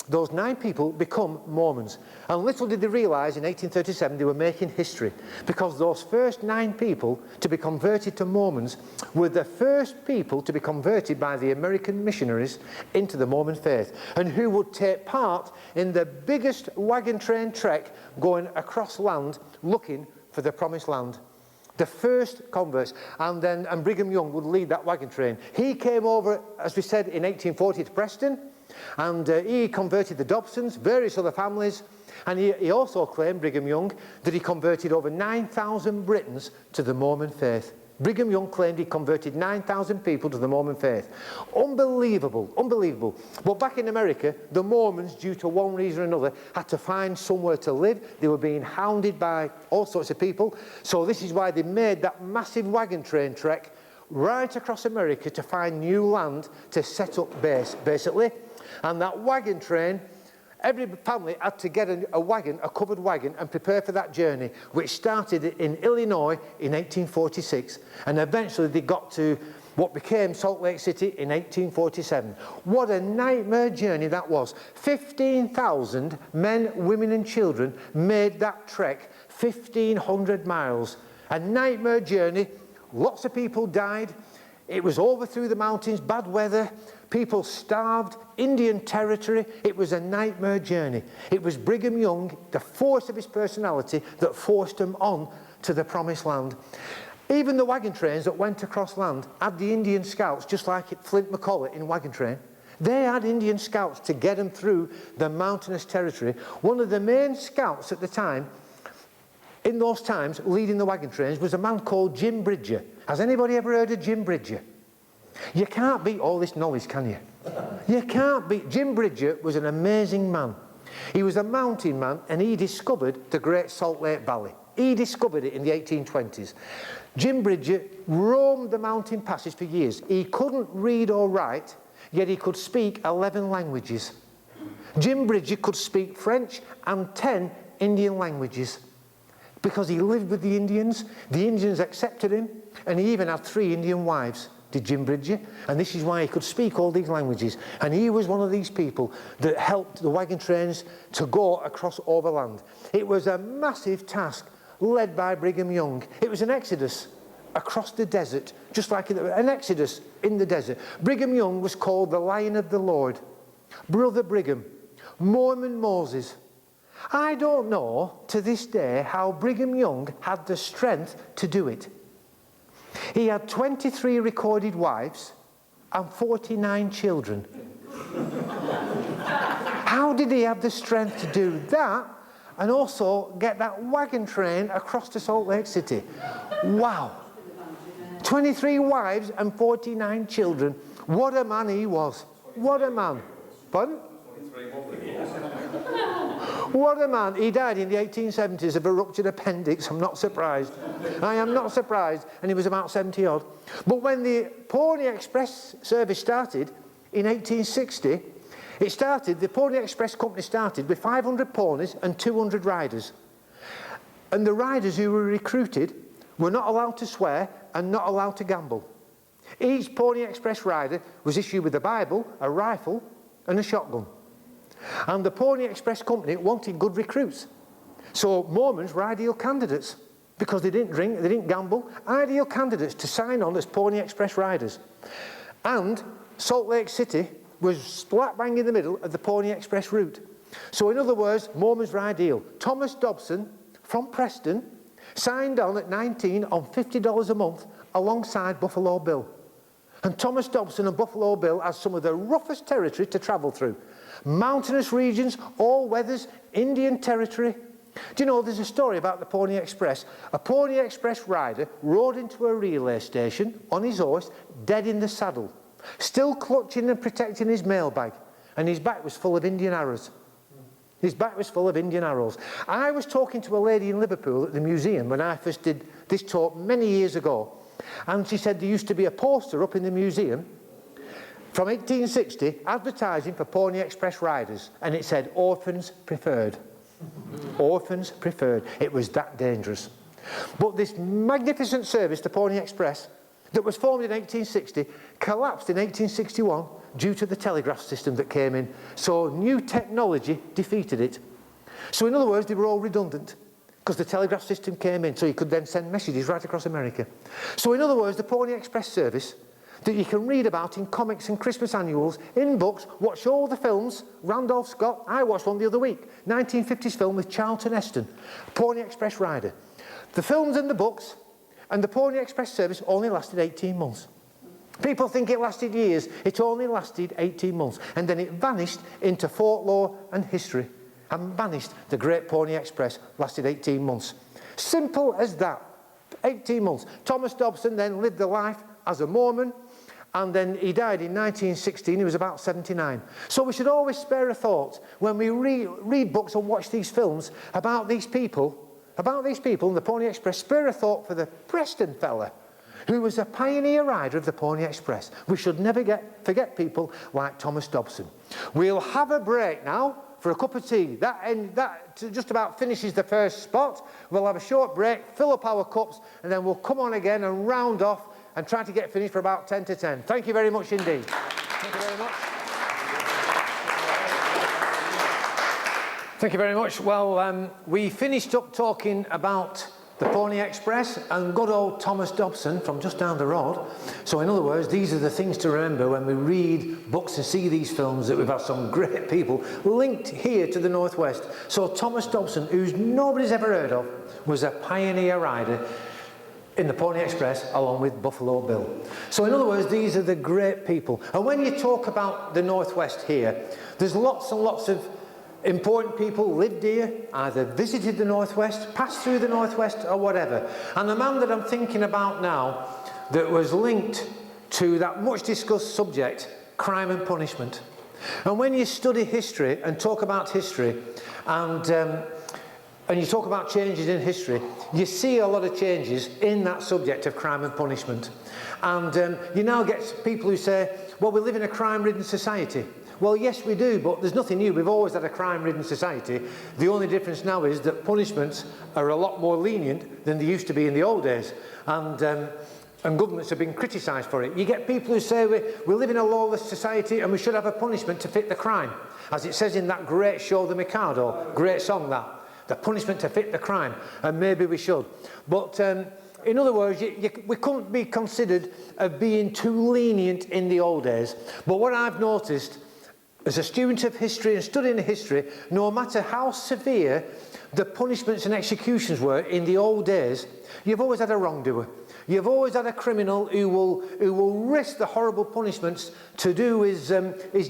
9 people become Mormons. And little did they realise in 1837 they were making history, because those first 9 people to be converted to Mormons were the first people to be converted by the American missionaries into the Mormon faith, and who would take part in the biggest wagon train trek going across land looking for the promised land. The first converts, and Brigham Young would lead that wagon train. He came over, as we said, in 1840 to Preston, and he converted the Dobsons, various other families, and he also claimed, Brigham Young, that he converted over 9,000 Britons to the Mormon faith. Brigham Young claimed he converted 9,000 people to the Mormon faith. Unbelievable, unbelievable. But back in America, the Mormons, due to one reason or another, had to find somewhere to live. They were being hounded by all sorts of people. So this is why they made that massive wagon train trek right across America to find new land to set up base, basically. And that wagon train, every family had to get a wagon, a covered wagon, and prepare for that journey, which started in Illinois in 1846. And eventually they got to what became Salt Lake City in 1847. What a nightmare journey that was. 15,000 men, women and children made that trek, 1,500 miles. A nightmare journey. Lots of people died. It was over through the mountains, bad weather. People starved, Indian territory. It was a nightmare journey. It was Brigham Young, the force of his personality, that forced them on to the promised land. Even the wagon trains that went across land had the Indian scouts, just like at Flint McCullough in wagon train. They had Indian scouts to get them through the mountainous territory. One of the main scouts at the time, in those times, leading the wagon trains, was a man called Jim Bridger. Has anybody ever heard of Jim Bridger? You can't beat all this knowledge, can you? You can't beat. Jim Bridger was an amazing man. He was a mountain man, and he discovered the Great Salt Lake Valley. He discovered it in the 1820s. Jim Bridger roamed the mountain passes for years. He couldn't read or write, yet he could speak 11 languages. Jim Bridger could speak French and 10 Indian languages, because he lived with the Indians. The Indians accepted him, and he even had 3 Indian wives, did Jim Bridger, and this is why he could speak all these languages. And he was one of these people that helped the wagon trains to go across overland. It was a massive task led by Brigham Young. It was an exodus across the desert, just like an exodus in the desert. Brigham Young was called the Lion of the Lord, Brother Brigham, Mormon Moses. I don't know to this day how Brigham Young had the strength to do it. He had 23 recorded wives and 49 children. How did he have the strength to do that and also get that wagon train across to Salt Lake City? Wow. 23 wives and 49 children. What a man he was. What a man. Pardon? What a man. He died in the 1870s of a ruptured appendix. I'm not surprised. I am not surprised. And he was about 70 odd. But when the Pony Express service started in 1860, It started, the Pony Express company started with 500 ponies and 200 riders. And the riders who were recruited were not allowed to swear and not allowed to gamble. Each Pony Express rider was issued with a Bible, a rifle and a shotgun. And the Pony Express company wanted good recruits. So Mormons were ideal candidates because they didn't drink, they didn't gamble. Ideal candidates to sign on as Pony Express riders. And Salt Lake City was slap bang in the middle of the Pony Express route. So in other words, Mormons were ideal. Thomas Dobson from Preston signed on at 19 on $50 a month alongside Buffalo Bill. And Thomas Dobson and Buffalo Bill had some of the roughest territory to travel through. Mountainous regions, all weathers, Indian territory. Do you know, there's a story about the Pony Express. A Pony Express rider rode into a relay station on his horse, dead in the saddle, still clutching and protecting his mailbag, and his back was full of Indian arrows. His back was full of Indian arrows. I was talking to a lady in Liverpool at the museum when I first did this talk many years ago, and she said there used to be a poster up in the museum from 1860 advertising for Pony Express riders, and it said orphans preferred. Orphans preferred. It was that dangerous. But this magnificent service, the Pony Express, that was formed in 1860, collapsed in 1861 due to the telegraph system that came in. So new technology defeated it. So in other words, they were all redundant because the telegraph system came in, so you could then send messages right across America. So in other words, the Pony Express service that you can read about in comics and Christmas annuals, in books, watch all the films. Randolph Scott, I watched one the other week, 1950s film with Charlton Heston, Pony Express rider. The films and the books and the Pony Express service only lasted 18 months. People think it lasted years. It only lasted 18 months. And then it vanished into folklore and history. And vanished. The Great Pony Express lasted 18 months. Simple as that. 18 months. Thomas Dobson then lived a life as a Mormon. And then he died in 1916. He was about 79. So we should always spare a thought when we read books and watch these films about these people in the Pony Express. Spare a thought for the Preston fella who was a pioneer rider of the Pony Express. We should never forget people like Thomas Dobson. We'll have a break now for a cup of tea. That just about finishes the first spot. We'll have a short break, fill up our cups, and then we'll come on again and round off and try to get finished for about 10 to 10. Thank you very much indeed. Thank you very much. Thank you very much. Well, we finished up talking about the Pony Express and good old Thomas Dobson from just down the road. So in other words, these are the things to remember when we read books and see these films, that we've had some great people linked here to the Northwest. So Thomas Dobson, who nobody's ever heard of, was a pioneer rider in the Pony Express along with Buffalo Bill. So in other words, these are the great people. And when you talk about the Northwest here, there's lots and lots of important people lived here, either visited the Northwest, passed through the Northwest or whatever. And the man that I'm thinking about now that was linked to that much discussed subject, crime and punishment. And when you study history and talk about history and you talk about changes in history, you see a lot of changes in that subject of crime and punishment. And you now get people who say, well, we live in a crime-ridden society. Well, yes, we do, but there's nothing new. We've always had a crime-ridden society. The only difference now is that punishments are a lot more lenient than they used to be in the old days. And governments have been criticised for it. You get people who say we live in a lawless society and we should have a punishment to fit the crime. As it says in that great show, The Mikado, great song that. The punishment to fit the crime, and maybe we should. But in other words, we couldn't be considered of being too lenient in the old days. But what I've noticed as a student of history and studying history, no matter how severe the punishments and executions were in the old days, you've always had a wrongdoer. You've always had a criminal who will risk the horrible punishments to do his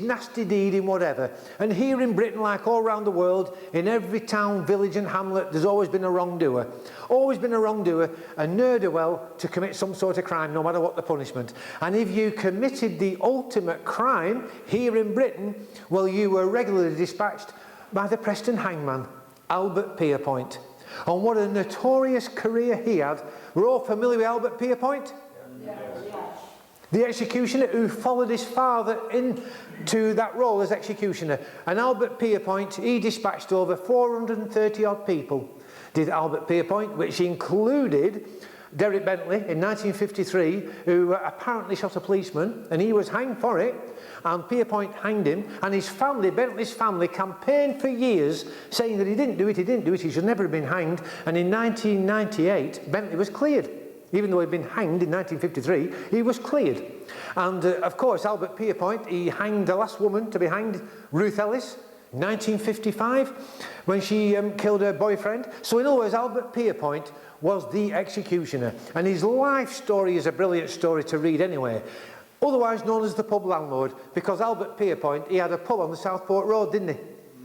nasty deed in whatever. And here in Britain, like all around the world, in every town, village and hamlet, there's always been a wrongdoer. Always been a wrongdoer, a ne'er-do-well to commit some sort of crime, no matter what the punishment. And if you committed the ultimate crime here in Britain, well, you were regularly dispatched by the Preston hangman, Albert Pierpoint. And what a notorious career he had. We're all familiar with Albert Pierpoint? Yes. the executioner who followed his father into that role as executioner. And Albert Pierpoint, he dispatched over 430 odd people, did Albert Pierpoint, which included Derek Bentley in 1953, who apparently shot a policeman, and he was hanged for it, and Pierpoint hanged him, and his family, Bentley's family, campaigned for years saying that he didn't do it, he should never have been hanged, and in 1998, Bentley was cleared. Even though he'd been hanged in 1953, he was cleared. And of course, Albert Pierpoint, he hanged the last woman to be hanged, Ruth Ellis, in 1955, when she killed her boyfriend. So in other words, Albert Pierpoint was the executioner. And his life story is a brilliant story to read anyway. Otherwise known as the pub landlord, because Albert Pierpoint, he had a pub on the Southport Road, didn't he?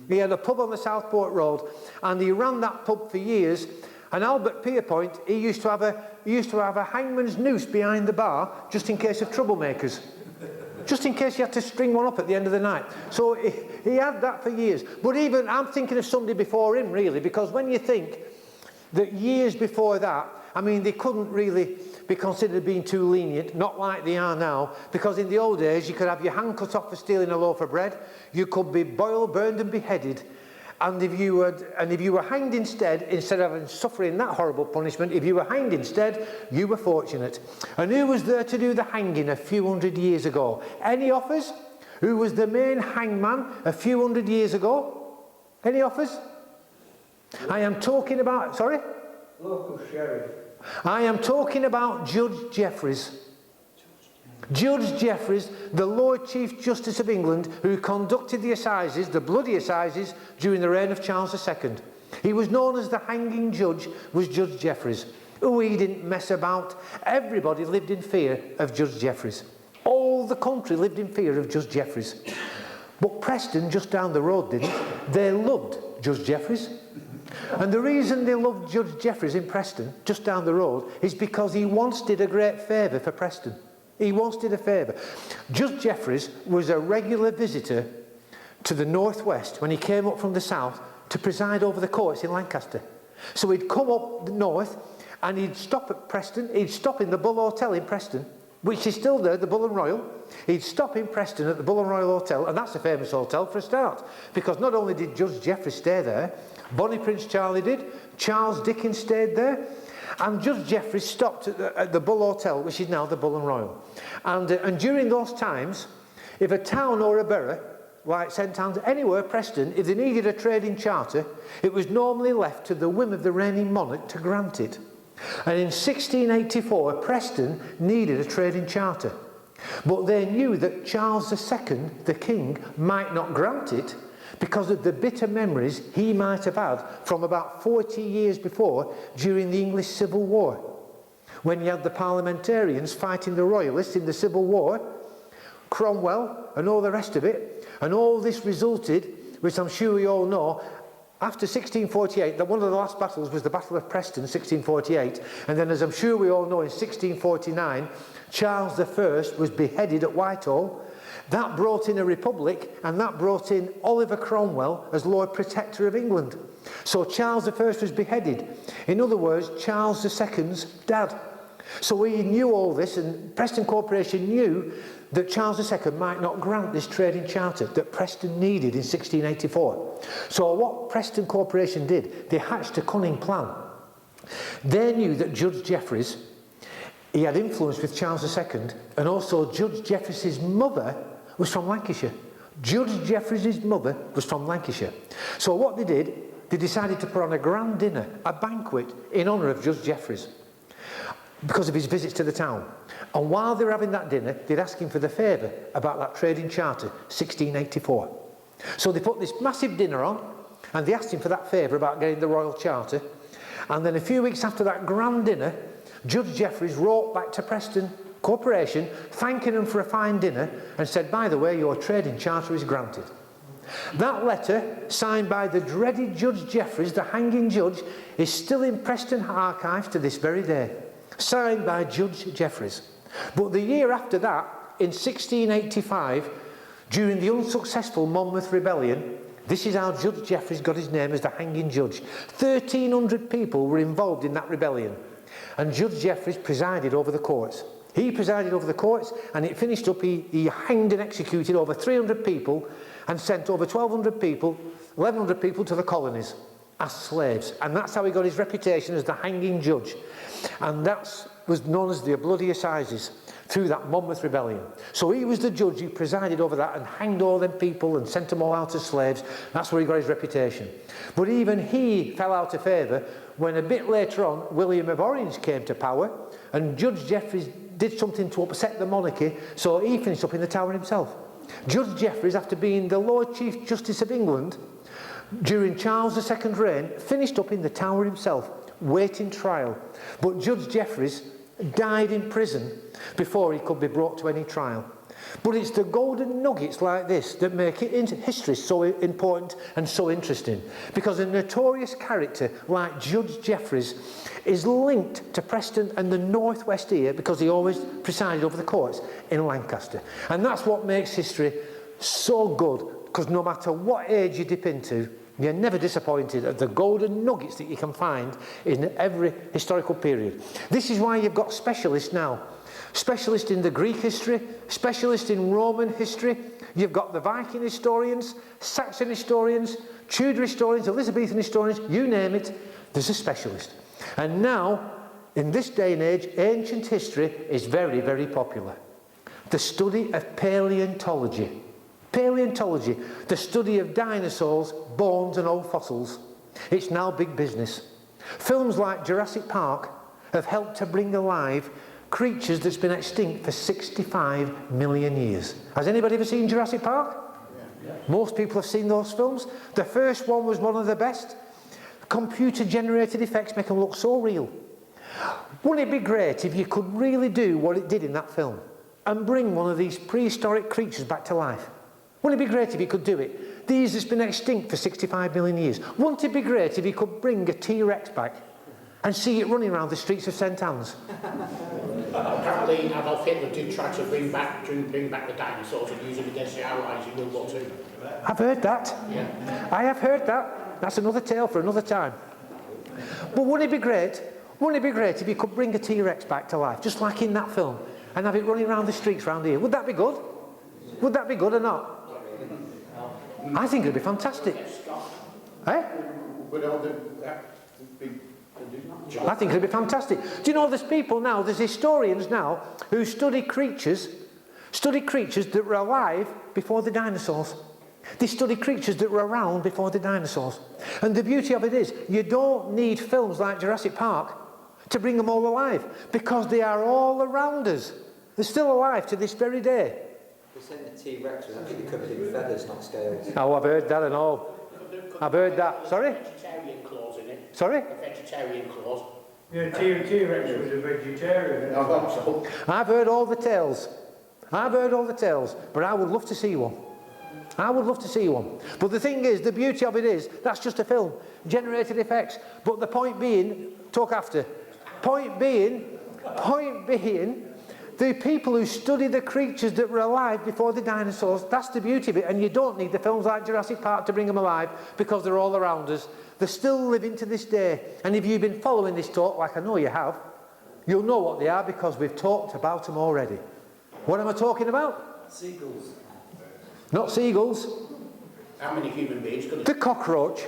He had a pub on the Southport Road, and he ran that pub for years. And Albert Pierpoint, he used to have a hangman's noose behind the bar, just in case of troublemakers. Just in case you had to string one up at the end of the night. So he had that for years. But even, I'm thinking of somebody before him, really, because when you think that years before that, I mean, they couldn't really be considered being too lenient, not like they are now, because in the old days, you could have your hand cut off for stealing a loaf of bread, you could be boiled, burned and beheaded. And if you were hanged instead of suffering that horrible punishment, if you were hanged instead, you were fortunate. And who was there to do the hanging a few hundred years ago? Any offers? Who was the main hangman a few hundred years ago? Any offers? I am talking about, sorry? Local sheriff. I am talking about Judge Jeffreys. Judge Jeffreys, the Lord Chief Justice of England, who conducted the assizes, the bloody assizes, during the reign of Charles II. He was known as the hanging judge, was Judge Jeffreys. Oh, he didn't mess about. Everybody lived in fear of Judge Jeffreys. All the country lived in fear of Judge Jeffreys. But Preston, just down the road, didn't. They loved Judge Jeffreys. And the reason they loved Judge Jeffreys in Preston, just down the road, is because he once did a great favour for Preston. He once did a favour. Judge Jeffreys was a regular visitor to the northwest when he came up from the south to preside over the courts in Lancaster. So he'd come up the north and he'd stop at Preston. He'd stop in the Bull Hotel in Preston, which is still there, the Bull and Royal. He'd stop in Preston at the Bull and Royal Hotel, and that's a famous hotel for a start, because not only did Judge Jeffreys stay there, Bonnie Prince Charlie did, Charles Dickens stayed there, and Judge Jeffreys stopped at the Bull Hotel, which is now the Bull and Royal. And during those times, if a town or a borough, like St Anne's, anywhere, Preston, if they needed a trading charter, it was normally left to the whim of the reigning monarch to grant it. And in 1684, Preston needed a trading charter. But they knew that Charles II, the king, might not grant it because of the bitter memories he might have had from about 40 years before during the English Civil War, when you had the parliamentarians fighting the royalists in the Civil War, Cromwell and all the rest of it, and all this resulted, which I'm sure we all know, after 1648, that one of the last battles was the Battle of Preston, 1648, and then, as I'm sure we all know, in 1649, Charles I was beheaded at Whitehall. That brought in a republic, and that brought in Oliver Cromwell as Lord Protector of England. So Charles I was beheaded. In other words, Charles II's dad. So he knew all this, and Preston Corporation knew that Charles II might not grant this trading charter that Preston needed in 1684. So what Preston Corporation did, they hatched a cunning plan. They knew that Judge Jeffreys, he had influence with Charles II, and also Judge Jeffreys' mother was from Lancashire. Judge Jeffreys' mother was from Lancashire. So what they did, they decided to put on a grand dinner, a banquet, in honour of Judge Jeffreys, because of his visits to the town. And while they were having that dinner, they'd ask him for the favour about that trading charter, 1684. So they put this massive dinner on, and they asked him for that favour about getting the royal charter. And then a few weeks after that grand dinner, Judge Jeffreys wrote back to Preston Corporation, thanking them for a fine dinner, and said, by the way, your trading charter is granted. That letter, signed by the dreaded Judge Jeffreys, the hanging judge, is still in Preston archives to this very day. Signed by Judge Jeffreys. But the year after that, in 1685, during the unsuccessful Monmouth Rebellion, this is how Judge Jeffreys got his name as the hanging judge. 1,300 people were involved in that rebellion, and Judge Jeffreys presided over the courts. He presided over the courts, and it finished up, he hanged and executed over 300 people and sent over 1,200 people, 1,100 people to the colonies as slaves. And that's how he got his reputation as the hanging judge. And that was known as the Bloody Assizes, through that Monmouth Rebellion. So he was the judge who presided over that and hanged all them people and sent them all out as slaves. That's where he got his reputation. But even he fell out of favour when a bit later on William of Orange came to power, and Judge Jeffreys did something to upset the monarchy, so he finished up in the Tower himself. Judge Jeffreys, after being the Lord Chief Justice of England during Charles II's reign, finished up in the Tower himself, waiting trial. But Judge Jeffreys died in prison before he could be brought to any trial. But it's the golden nuggets like this that make it into history so important and so interesting, because a notorious character like Judge Jeffreys is linked to Preston and the northwest here because he always presided over the courts in Lancaster. And that's what makes history so good, because no matter what age you dip into, you're never disappointed at the golden nuggets that you can find in every historical period. This is why you've got specialists now. Specialists in the Greek history, specialists in Roman history. You've got the Viking historians, Saxon historians, Tudor historians, Elizabethan historians, you name it, there's a specialist. And now, in this day and age, ancient history is very, very popular. The study of paleontology. Paleontology, the study of dinosaurs, bones and old fossils. It's now big business. Films like Jurassic Park have helped to bring alive creatures that's been extinct for 65 million years. Has anybody ever seen Jurassic Park? Yeah. Most people have seen those films. The first one was one of the best. Computer-generated effects make them look so real. Wouldn't it be great if you could really do what it did in that film and bring one of these prehistoric creatures back to life? Wouldn't it be great if you could do it? These that's been extinct for 65 million years. Wouldn't it be great if you could bring a T-Rex back and see it running around the streets of St Anne's? Apparently Adolf Hitler did try to bring back the dinosaurs and use them against the Allies in World War II. I've heard that. Yeah. I have heard that. That's another tale for another time. But wouldn't it be great? Wouldn't it be great if you could bring a T-Rex back to life, just like in that film, and have it running around the streets around here? Would that be good? Would that be good or not? I think it'd be fantastic. Eh? I think it'd be fantastic. Do you know there's people now, there's historians now who study creatures that were alive before the dinosaurs. They study creatures that were around before the dinosaurs. And the beauty of it is, you don't need films like Jurassic Park to bring them all alive, because they are all around us. They're still alive to this very day. They said the T-Rex was actually covered in feathers, not scales. Oh, I've heard that and all. I've heard that. Sorry? Vegetarian clause in it. Sorry? A vegetarian clause. Yeah, T-Rex was a vegetarian. I've heard all the tales. I've heard all the tales, but I would love to see one. I would love to see one. But the thing is, the beauty of it is, that's just a film. Generated effects. But the point being, talk after. Point being, the people who study the creatures that were alive before the dinosaurs, that's the beauty of it. And you don't need the films like Jurassic Park to bring them alive, because they're all around us. They're still living to this day. And if you've been following this talk, like I know you have, you'll know what they are, because we've talked about them already. What am I talking about? Seagulls. Not seagulls. How many human beings could The cockroach.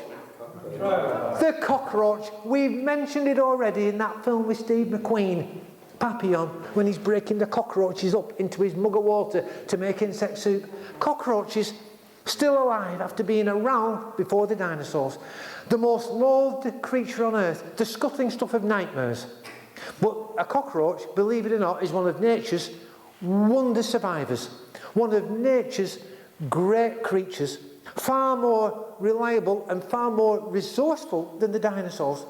The cockroach. We've mentioned it already in that film with Steve McQueen. Papillon, when he's breaking the cockroaches up into his mug of water to make insect soup. Cockroaches still alive after being around before the dinosaurs. The most loathed creature on earth, the scuttling stuff of nightmares. But a cockroach, believe it or not, is one of nature's wonder survivors. One of nature's great creatures, far more reliable and far more resourceful than the dinosaurs.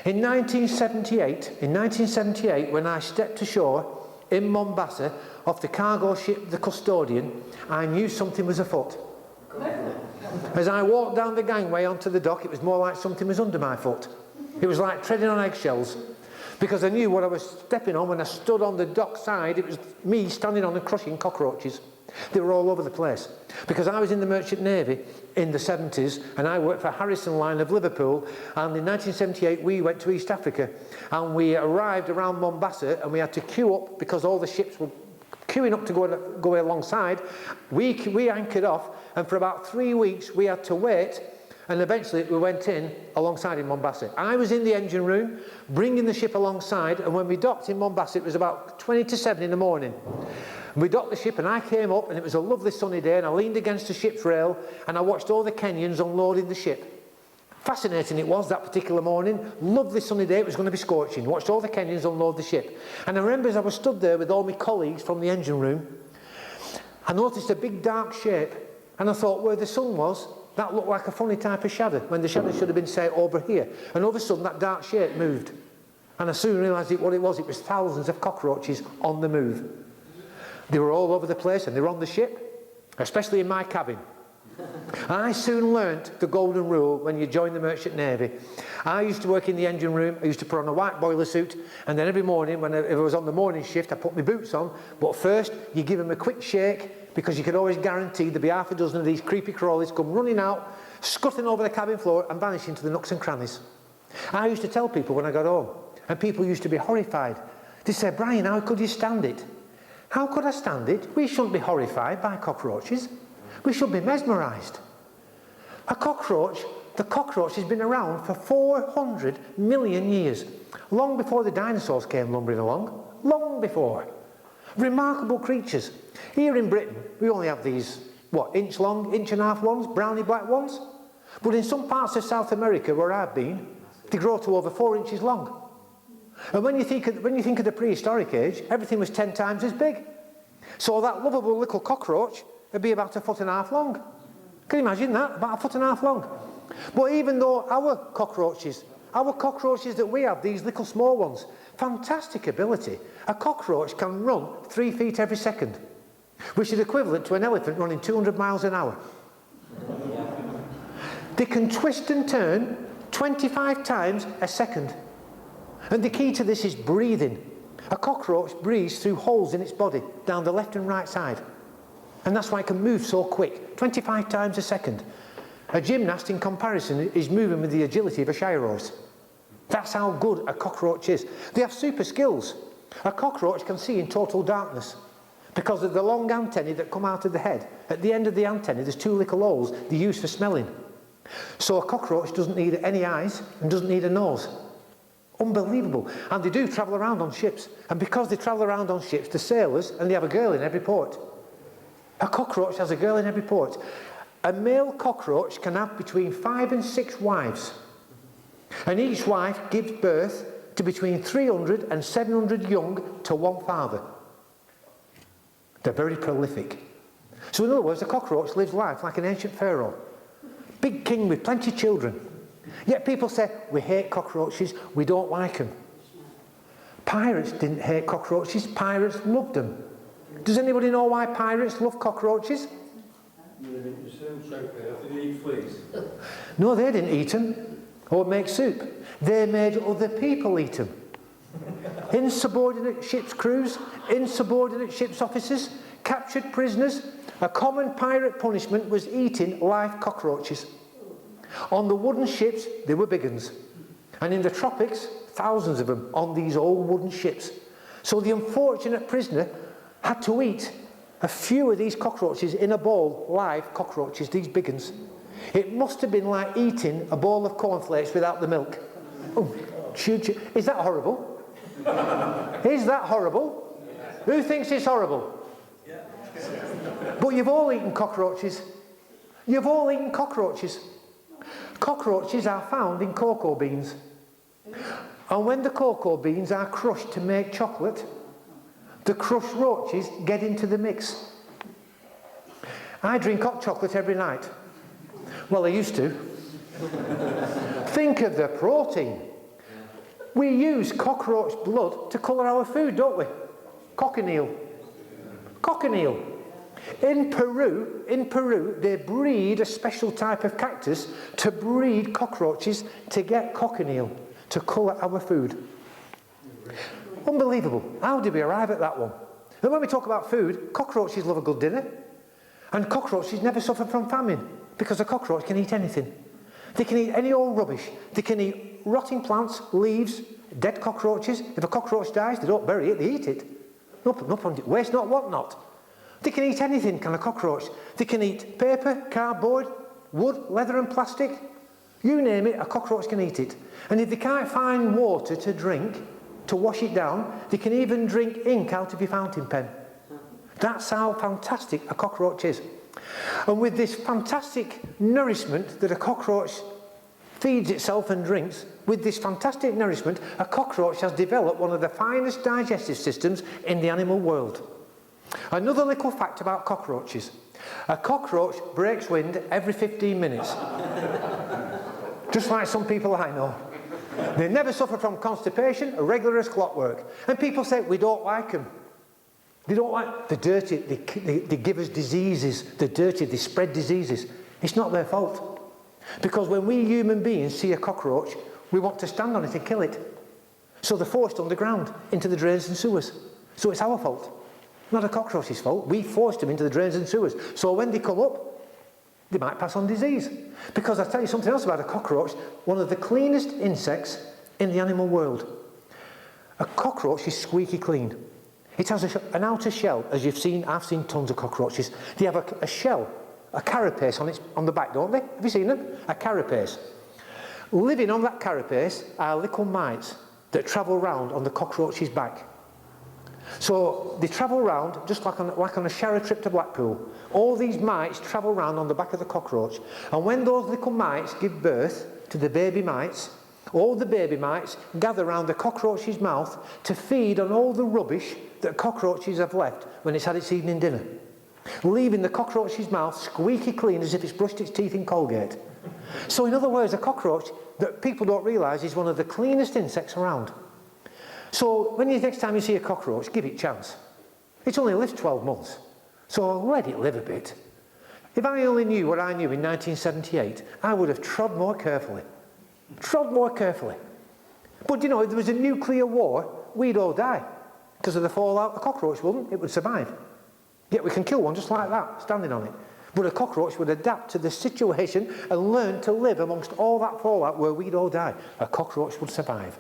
In 1978, when I stepped ashore in Mombasa off the cargo ship The Custodian, I knew something was afoot. As I walked down the gangway onto the dock, it was more like something was under my foot. It was like treading on eggshells, because I knew what I was stepping on when I stood on the dock side. It was me standing on and crushing cockroaches. They were all over the place. Because I was in the Merchant Navy in the 70s, and I worked for Harrison Line of Liverpool, and in 1978 we went to East Africa, and we arrived around Mombasa, and we had to queue up because all the ships were queuing up to go alongside. We anchored off, and for about 3 weeks we had to wait, and eventually we went in alongside in Mombasa. I was in the engine room bringing the ship alongside, and when we docked in Mombasa it was about 20 to 7 in the morning. We docked the ship and I came up, and it was a lovely sunny day, and I leaned against the ship's rail and I watched all the Kenyans unloading the ship. Fascinating it was that particular morning. Lovely sunny day, it was going to be scorching. Watched all the Kenyans unload the ship. And I remember as I was stood there with all my colleagues from the engine room, I noticed a big dark shape, and I thought where the sun was, that looked like a funny type of shadow, when the shadow should have been, say, over here. And all of a sudden that dark shape moved. And I soon realised what it was thousands of cockroaches on the move. They were all over the place, and they were on the ship, especially in my cabin. I soon learnt the golden rule when you join the Merchant Navy. I used to work in the engine room. I used to put on a white boiler suit, and then every morning, if I was on the morning shift, I put my boots on. But first, you give them a quick shake, because you could always guarantee there'd be half a dozen of these creepy crawlies come running out, scuttling over the cabin floor and vanishing into the nooks and crannies. I used to tell people when I got home, and people used to be horrified. They said, "Brian, how could you stand it?" How could I stand it? We shouldn't be horrified by cockroaches. We should be mesmerised. A cockroach, the cockroach has been around for 400 million years. Long before the dinosaurs came lumbering along. Long before. Remarkable creatures. Here in Britain, we only have these, inch long, inch and a half ones, browny black ones. But in some parts of South America where I've been, they grow to over 4 inches long. And when you think of the prehistoric age, everything was 10 times as big. So that lovable little cockroach would be about 1.5 foot long. Can you imagine that? About 1.5 foot long. But even though our cockroaches that we have, these little small ones, fantastic ability. A cockroach can run 3 feet every second, which is equivalent to an elephant running 200 miles an hour. They can twist and turn 25 times a second. And the key to this is breathing. A cockroach breathes through holes in its body, down the left and right side. And that's why it can move so quick, 25 times a second. A gymnast, in comparison, is moving with the agility of a shire horse. That's how good a cockroach is. They have super skills. A cockroach can see in total darkness because of the long antennae that come out of the head. At the end of the antennae, there's 2 little holes they use for smelling. So a cockroach doesn't need any eyes and doesn't need a nose. Unbelievable. And they do travel around on ships. And because they travel around on ships, the sailors, and they have a girl in every port. A cockroach has a girl in every port. A male cockroach can have between 5 and 6 wives. And each wife gives birth to between 300 and 700 young to one father. They're very prolific. So in other words, a cockroach lives life like an ancient pharaoh. Big king with plenty of children. Yet people say, we hate cockroaches, we don't like them. Pirates didn't hate cockroaches, pirates loved them. Does anybody know why pirates love cockroaches? No, they didn't eat them or make soup. They made other people eat them. Insubordinate ship's crews, insubordinate ship's officers, captured prisoners. A common pirate punishment was eating live cockroaches. On the wooden ships, they were big uns. And in the tropics, thousands of them on these old wooden ships. So the unfortunate prisoner had to eat a few of these cockroaches in a bowl, live cockroaches, these big uns. It must have been like eating a bowl of cornflakes without the milk. Oh, is that horrible? Is that horrible? Who thinks it's horrible? But you've all eaten cockroaches. You've all eaten cockroaches. Cockroaches are found in cocoa beans. And when the cocoa beans are crushed to make chocolate, the crushed roaches get into the mix. I drink hot chocolate every night. Well, I used to. Think of the protein. We use cockroach blood to colour our food, don't we? Cochineal. Cochineal. In Peru, they breed a special type of cactus to breed cockroaches to get cochineal, to colour our food. Unbelievable. How did we arrive at that one? And when we talk about food, cockroaches love a good dinner. And cockroaches never suffer from famine because a cockroach can eat anything. They can eat any old rubbish. They can eat rotting plants, leaves, dead cockroaches. If a cockroach dies, they don't bury it, they eat it. Waste not, want not. They can eat anything, can a cockroach. They can eat paper, cardboard, wood, leather and plastic. You name it, a cockroach can eat it. And if they can't find water to drink, to wash it down, they can even drink ink out of your fountain pen. That's how fantastic a cockroach is. And with this fantastic nourishment that a cockroach feeds itself and drinks, with this fantastic nourishment, a cockroach has developed one of the finest digestive systems in the animal world. Another little fact about cockroaches. A cockroach breaks wind every 15 minutes. Just like some people I know. They never suffer from constipation, regular as clockwork. And people say, we don't like them. They don't like, they're dirty, they give us diseases, they're dirty, they spread diseases. It's not their fault. Because when we human beings see a cockroach, we want to stand on it and kill it. So they're forced underground, into the drains and sewers. So it's our fault, not a cockroach's fault. We forced them into the drains and sewers. So when they come up, they might pass on disease. Because I'll tell you something else about a cockroach, one of the cleanest insects in the animal world. A cockroach is squeaky clean. It has an outer shell, as you've seen. I've seen tons of cockroaches. They have a shell, a carapace on the back, don't they? Have you seen them? A carapace. Living on that carapace are little mites that travel round on the cockroach's back. So they travel round just like on a shower trip to Blackpool. All these mites travel round on the back of the cockroach. And when those little mites give birth to the baby mites, all the baby mites gather round the cockroach's mouth to feed on all the rubbish that cockroaches have left when it's had its evening dinner, leaving the cockroach's mouth squeaky clean as if it's brushed its teeth in Colgate. So in other words, a cockroach, that people don't realise, is one of the cleanest insects around. So when next time you see a cockroach, give it a chance. It only lives 12 months, so let it live a bit. If I only knew what I knew in 1978, I would have trod more carefully. Trod more carefully. But you know, if there was a nuclear war, we'd all die. Because of the fallout, a cockroach wouldn't, it would survive. Yet we can kill one just like that, standing on it. But a cockroach would adapt to the situation and learn to live amongst all that fallout where we'd all die. A cockroach would survive.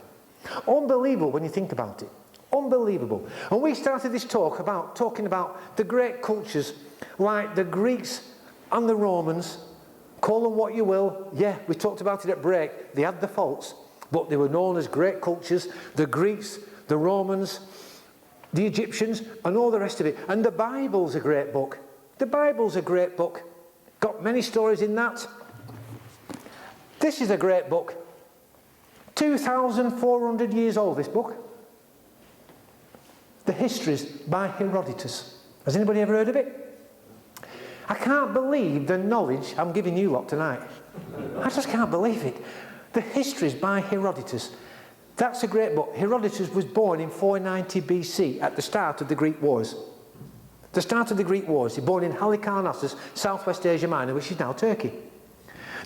Unbelievable when you think about it. Unbelievable. And we started this talk talking about the great cultures like the Greeks and the Romans. Call them what you will. Yeah, we talked about it at break. They had the faults, but they were known as great cultures. The Greeks, the Romans, the Egyptians, and all the rest of it. And the Bible's a great book. The Bible's a great book. Got many stories in that. This is a great book. 2,400 years old, this book. The Histories by Herodotus. Has anybody ever heard of it? I can't believe the knowledge I'm giving you lot tonight. I just can't believe it. The Histories by Herodotus. That's a great book. Herodotus was born in 490 BC at the start of the Greek Wars. The start of the Greek Wars. He was born in Halikarnassus, Southwest Asia Minor, which is now Turkey.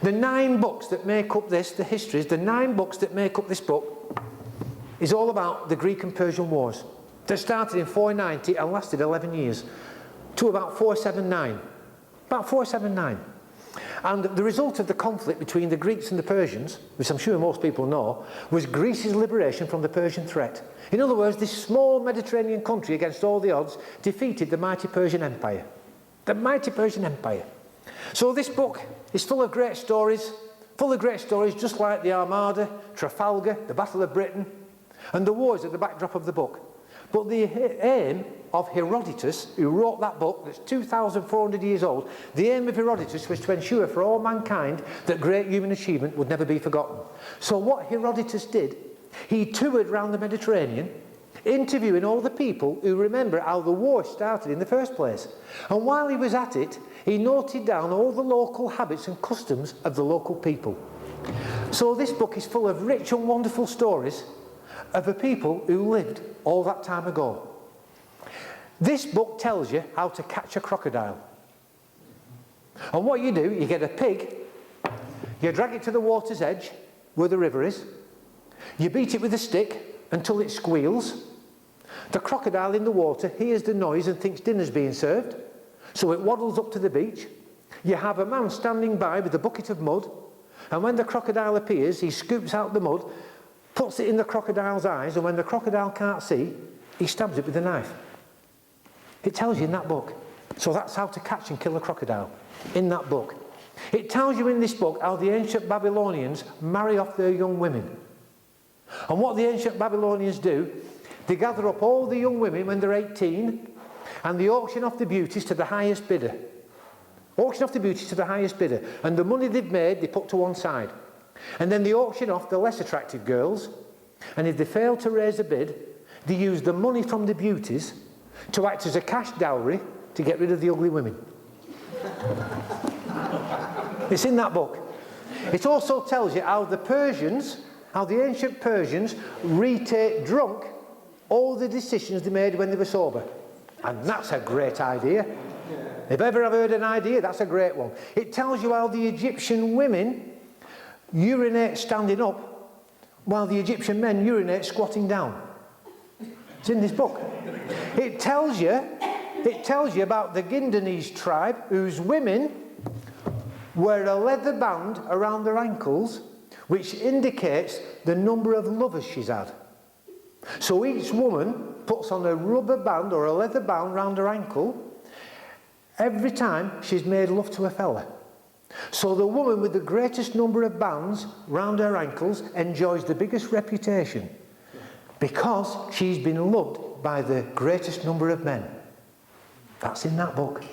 The 9 books that make up this, the Histories, the 9 books that make up this book, is all about the Greek and Persian Wars. That started in 490 and lasted 11 years, to about 479. About 479. And the result of the conflict between the Greeks and the Persians, which I'm sure most people know, was Greece's liberation from the Persian threat. In other words, this small Mediterranean country, against all the odds, defeated the mighty Persian Empire. The mighty Persian Empire. So this book is full of great stories, just like the Armada, Trafalgar, the Battle of Britain, and the wars at the backdrop of the book. But the aim of Herodotus, who wrote that book that's 2,400 years old, the aim of Herodotus was to ensure for all mankind that great human achievement would never be forgotten. So what Herodotus did, he toured around the Mediterranean, interviewing all the people who remember how the war started in the first place. And while he was at it, he noted down all the local habits and customs of the local people. So this book is full of rich and wonderful stories of the people who lived all that time ago. This book tells you how to catch a crocodile. And what you do, you get a pig, you drag it to the water's edge, where the river is, you beat it with a stick until it squeals, The crocodile in the water hears the noise and thinks dinner's being served. So it waddles up to the beach. You have a man standing by with a bucket of mud. And when the crocodile appears, he scoops out the mud, puts it in the crocodile's eyes, and when the crocodile can't see, he stabs it with a knife. It tells you in that book. So that's how to catch and kill a crocodile, in that book. It tells you in this book how the ancient Babylonians marry off their young women. And what the ancient Babylonians do, they gather up all the young women when they're 18, and they auction off the beauties to the highest bidder. Auction off the beauties to the highest bidder. And the money they've made, they put to one side. And then they auction off the less attractive girls, and if they fail to raise a bid, they use the money from the beauties to act as a cash dowry to get rid of the ugly women. It's in that book. It also tells you how the Persians, how the ancient Persians retake drunk all the decisions they made when they were sober. And that's a great idea. If ever I've heard an idea, that's a great one. It tells you how the Egyptian women urinate standing up while the Egyptian men urinate squatting down. It's in this book. It tells you about the Gindanese tribe whose women wear a leather band around their ankles which indicates the number of lovers she's had. So each woman puts on a rubber band or a leather band round her ankle every time she's made love to a fella. So the woman with the greatest number of bands round her ankles enjoys the biggest reputation because she's been loved by the greatest number of men. That's in that book.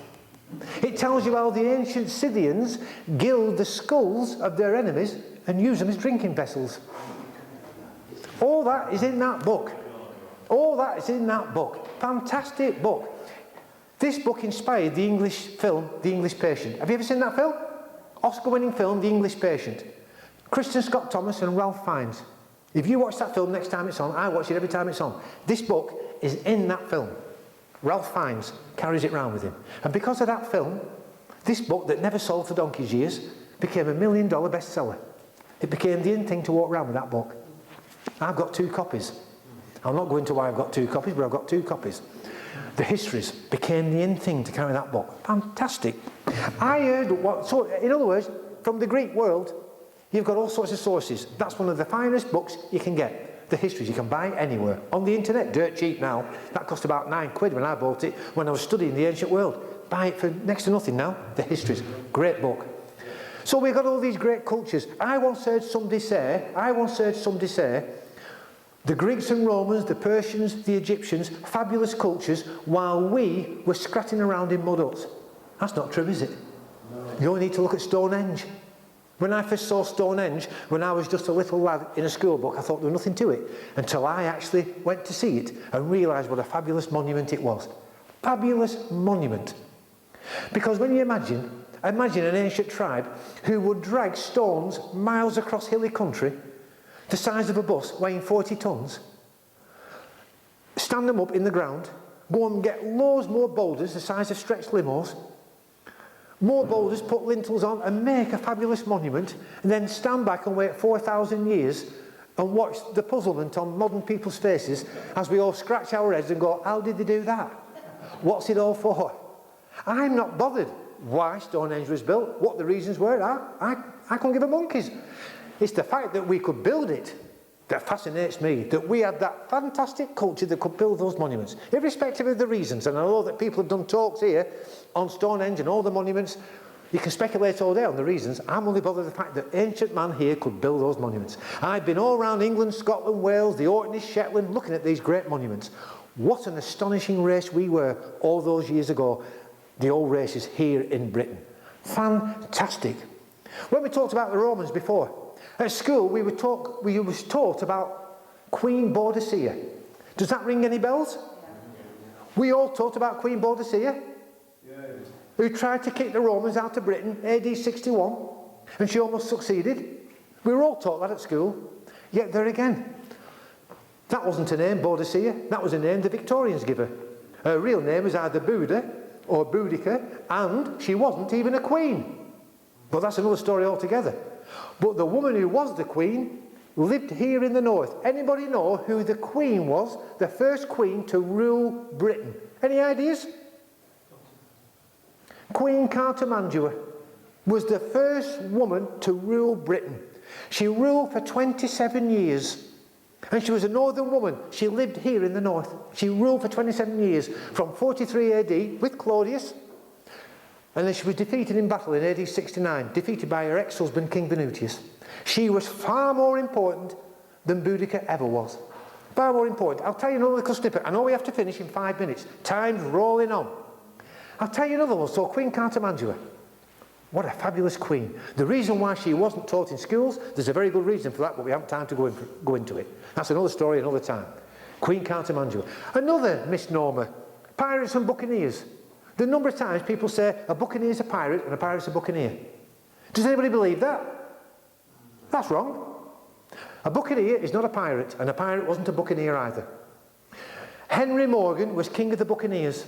It tells you how the ancient Scythians gild the skulls of their enemies and use them as drinking vessels. All that is in that book. All that is in that book. Fantastic book. This book inspired the English film, The English Patient. Have you ever seen that film? Oscar-winning film, The English Patient. Kristen Scott Thomas and Ralph Fiennes. If you watch that film next time it's on, I watch it every time it's on. This book is in that film. Ralph Fiennes carries it round with him. And because of that film, this book that never sold for donkey's years became $1 million bestseller. It became the in thing to walk around with that book. I've got 2 copies. I'll not go into why I've got 2 copies, but I've got 2 copies. The histories became the in thing to carry that book. Fantastic. I heard what, so in other words, from the Greek world, you've got all sorts of sources. That's one of the finest books you can get. The histories, you can buy it anywhere. On the internet, dirt cheap now. That cost about £9 when I bought it, when I was studying the ancient world. Buy it for next to nothing now. The histories, great book. So we've got all these great cultures. I once heard somebody say, the Greeks and Romans, the Persians, the Egyptians, fabulous cultures, while we were scratching around in mud huts. That's not true, is it? No. You only need to look at Stonehenge. When I first saw Stonehenge, when I was just a little lad in a school book, I thought there was nothing to it, until I actually went to see it and realised what a fabulous monument it was. Fabulous monument. Because when you imagine an ancient tribe who would drag stones miles across hilly country, the size of a bus, weighing 40 tons, stand them up in the ground, go and get loads more boulders the size of stretched limos, more boulders, put lintels on and make a fabulous monument, and then stand back and wait 4,000 years and watch the puzzlement on modern people's faces as we all scratch our heads and go, how did they do that? What's it all for? I'm not bothered why Stonehenge was built, what the reasons were. I can't give a monkey's. It's the fact that we could build it that fascinates me, that we had that fantastic culture that could build those monuments, irrespective of the reasons. And I know that people have done talks here on Stonehenge and all the monuments. You can speculate all day on the reasons. I'm only bothered with the fact that ancient man here could build those monuments. I've been all around England, Scotland, Wales, the Orkneys, Shetland, looking at these great monuments. What an astonishing race we were all those years ago, the old races here in Britain. Fantastic. When we talked about the Romans before, at school, we were taught about Queen Boadicea. Does that ring any bells? We all taught about Queen Boadicea, who tried to kick the Romans out of Britain, AD 61, and she almost succeeded. We were all taught that at school. Yet there again, that wasn't a name, Boadicea. That was a name the Victorians give her. Her real name was either Buda or Boudica, and she wasn't even a queen. But that's another story altogether. But the woman who was the queen lived here in the north. Anybody know who the Queen was? The first Queen to rule Britain. Any ideas? Queen Cartimandua was the first woman to rule Britain. She ruled for 27 years. And she was a northern woman. She lived here in the north. She ruled for 27 years, from 43 AD with Claudius. And then she was defeated in battle in AD 69, defeated by her ex-husband, King Venutius. She was far more important than Boudica ever was. Far more important. I'll tell you another little snippet. I know we have to finish in 5 minutes. Time's rolling on. I'll tell you another one. So Queen Cartimandua. What a fabulous queen. The reason why she wasn't taught in schools, there's a very good reason for that, but we haven't time to go into it. That's another story another time. Queen Cartimandua. Another misnomer. Pirates and buccaneers. The number of times people say a buccaneer's a pirate and a pirate's a buccaneer. Does anybody believe that? That's wrong. A buccaneer is not a pirate, and a pirate wasn't a buccaneer either. Henry Morgan was king of the buccaneers.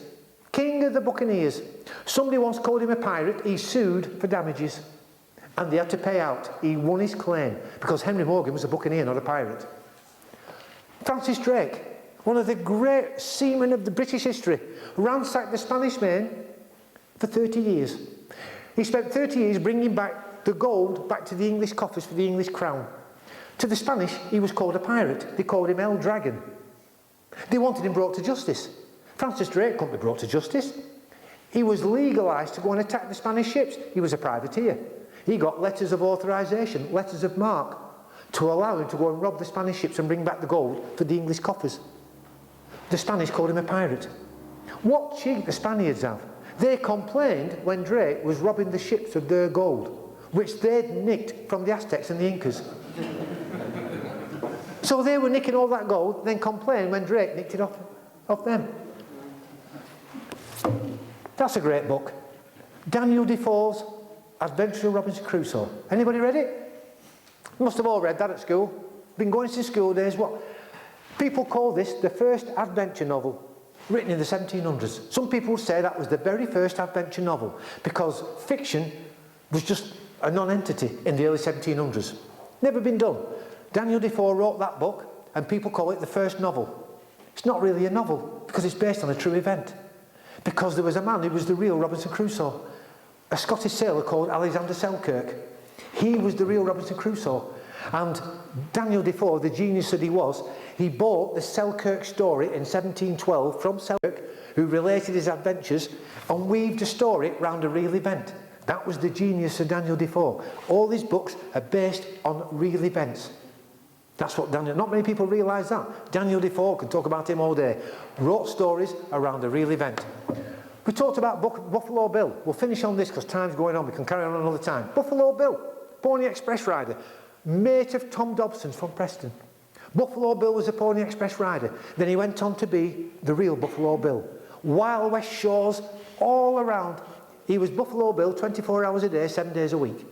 King of the buccaneers. Somebody once called him a pirate. He sued for damages, and they had to pay out. He won his claim because Henry Morgan was a buccaneer, not a pirate. Francis Drake, one of the great seamen of the British history, ransacked the Spanish Main for 30 years. He spent 30 years bringing back the gold back to the English coffers for the English crown. To the Spanish, he was called a pirate. They called him El Dragon. They wanted him brought to justice. Francis Drake couldn't be brought to justice. He was legalised to go and attack the Spanish ships. He was a privateer. He got letters of authorisation, letters of marque, to allow him to go and rob the Spanish ships and bring back the gold for the English coffers. The Spanish called him a pirate. What cheek the Spaniards have. They complained when Drake was robbing the ships of their gold, which they'd nicked from the Aztecs and the Incas. So they were nicking all that gold, then complained when Drake nicked it off them. That's a great book. Daniel Defoe's Adventure of Robinson Crusoe. Anybody read it? You must have all read that at school. Been going since school days. What? People call this the first adventure novel written in the 1700s. Some people say that was the very first adventure novel because fiction was just a non-entity in the early 1700s. Never been done. Daniel Defoe wrote that book and people call it the first novel. It's not really a novel because it's based on a true event. Because there was a man who was the real Robinson Crusoe, a Scottish sailor called Alexander Selkirk. He was the real Robinson Crusoe. And Daniel Defoe, the genius that he was, he bought the Selkirk story in 1712 from Selkirk, who related his adventures, and weaved a story around a real event. That was the genius of Daniel Defoe. All his books are based on real events. That's what Daniel, not many people realise that. Daniel Defoe, can talk about him all day, wrote stories around a real event. We talked about Buffalo Bill. We'll finish on this because time's going on. We can carry on another time. Buffalo Bill, Pony Express rider, mate of Tom Dobson's from Preston. Buffalo Bill was a Pony Express rider. Then he went on to be the real Buffalo Bill. Wild West shows all around. He was Buffalo Bill 24 hours a day, 7 days a week.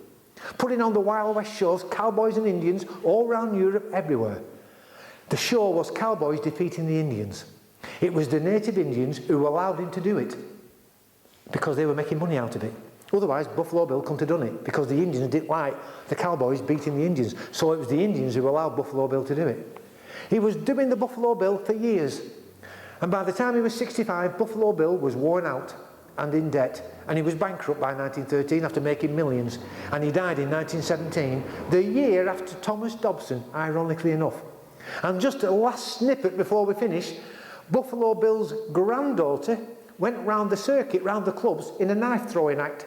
Putting on the Wild West shows, cowboys and Indians all around Europe, everywhere. The show was cowboys defeating the Indians. It was the native Indians who allowed him to do it because they were making money out of it. Otherwise, Buffalo Bill couldn't have done it because the Indians didn't like the cowboys beating the Indians. So it was the Indians who allowed Buffalo Bill to do it. He was doing the Buffalo Bill for years. And by the time he was 65, Buffalo Bill was worn out and in debt. And he was bankrupt by 1913 after making millions. And he died in 1917, the year after Thomas Dobson, ironically enough. And just a last snippet before we finish, Buffalo Bill's granddaughter went round the circuit, round the clubs, in a knife-throwing act.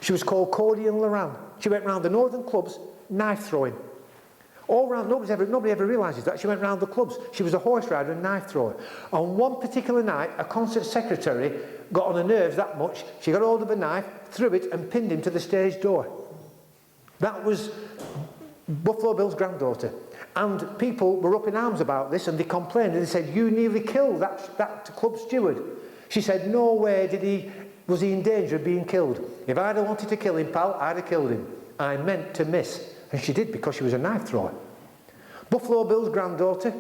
She was called Cordian Loran. She went round the northern clubs, knife-throwing. All round, nobody ever realises that. She went round the clubs. She was a horse rider and knife thrower. On one particular night, a concert secretary got on her nerves that much, she got hold of a knife, threw it and pinned him to the stage door. That was Buffalo Bill's granddaughter. And people were up in arms about this and they complained and they said, "You nearly killed that club steward." She said, "No way was he in danger of being killed. If I'd have wanted to kill him, pal, I'd have killed him. I meant to miss." And she did because she was a knife thrower. Buffalo Bill's granddaughter,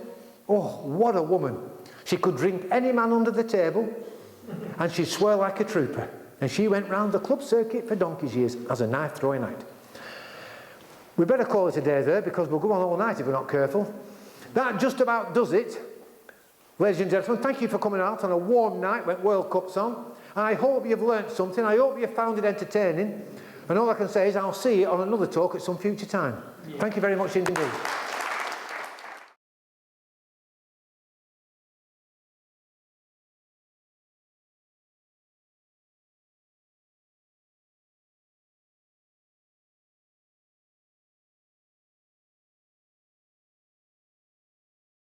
oh, what a woman. She could drink any man under the table and she'd swear like a trooper. And she went round the club circuit for donkey's years as a knife throwing act. We better call it a day there because we'll go on all night if we're not careful. That just about does it. Ladies and gentlemen, thank you for coming out on a warm night when World Cup's on. I hope you've learnt something. I hope you found it entertaining. And all I can say is I'll see you on another talk at some future time. Thank you very much indeed.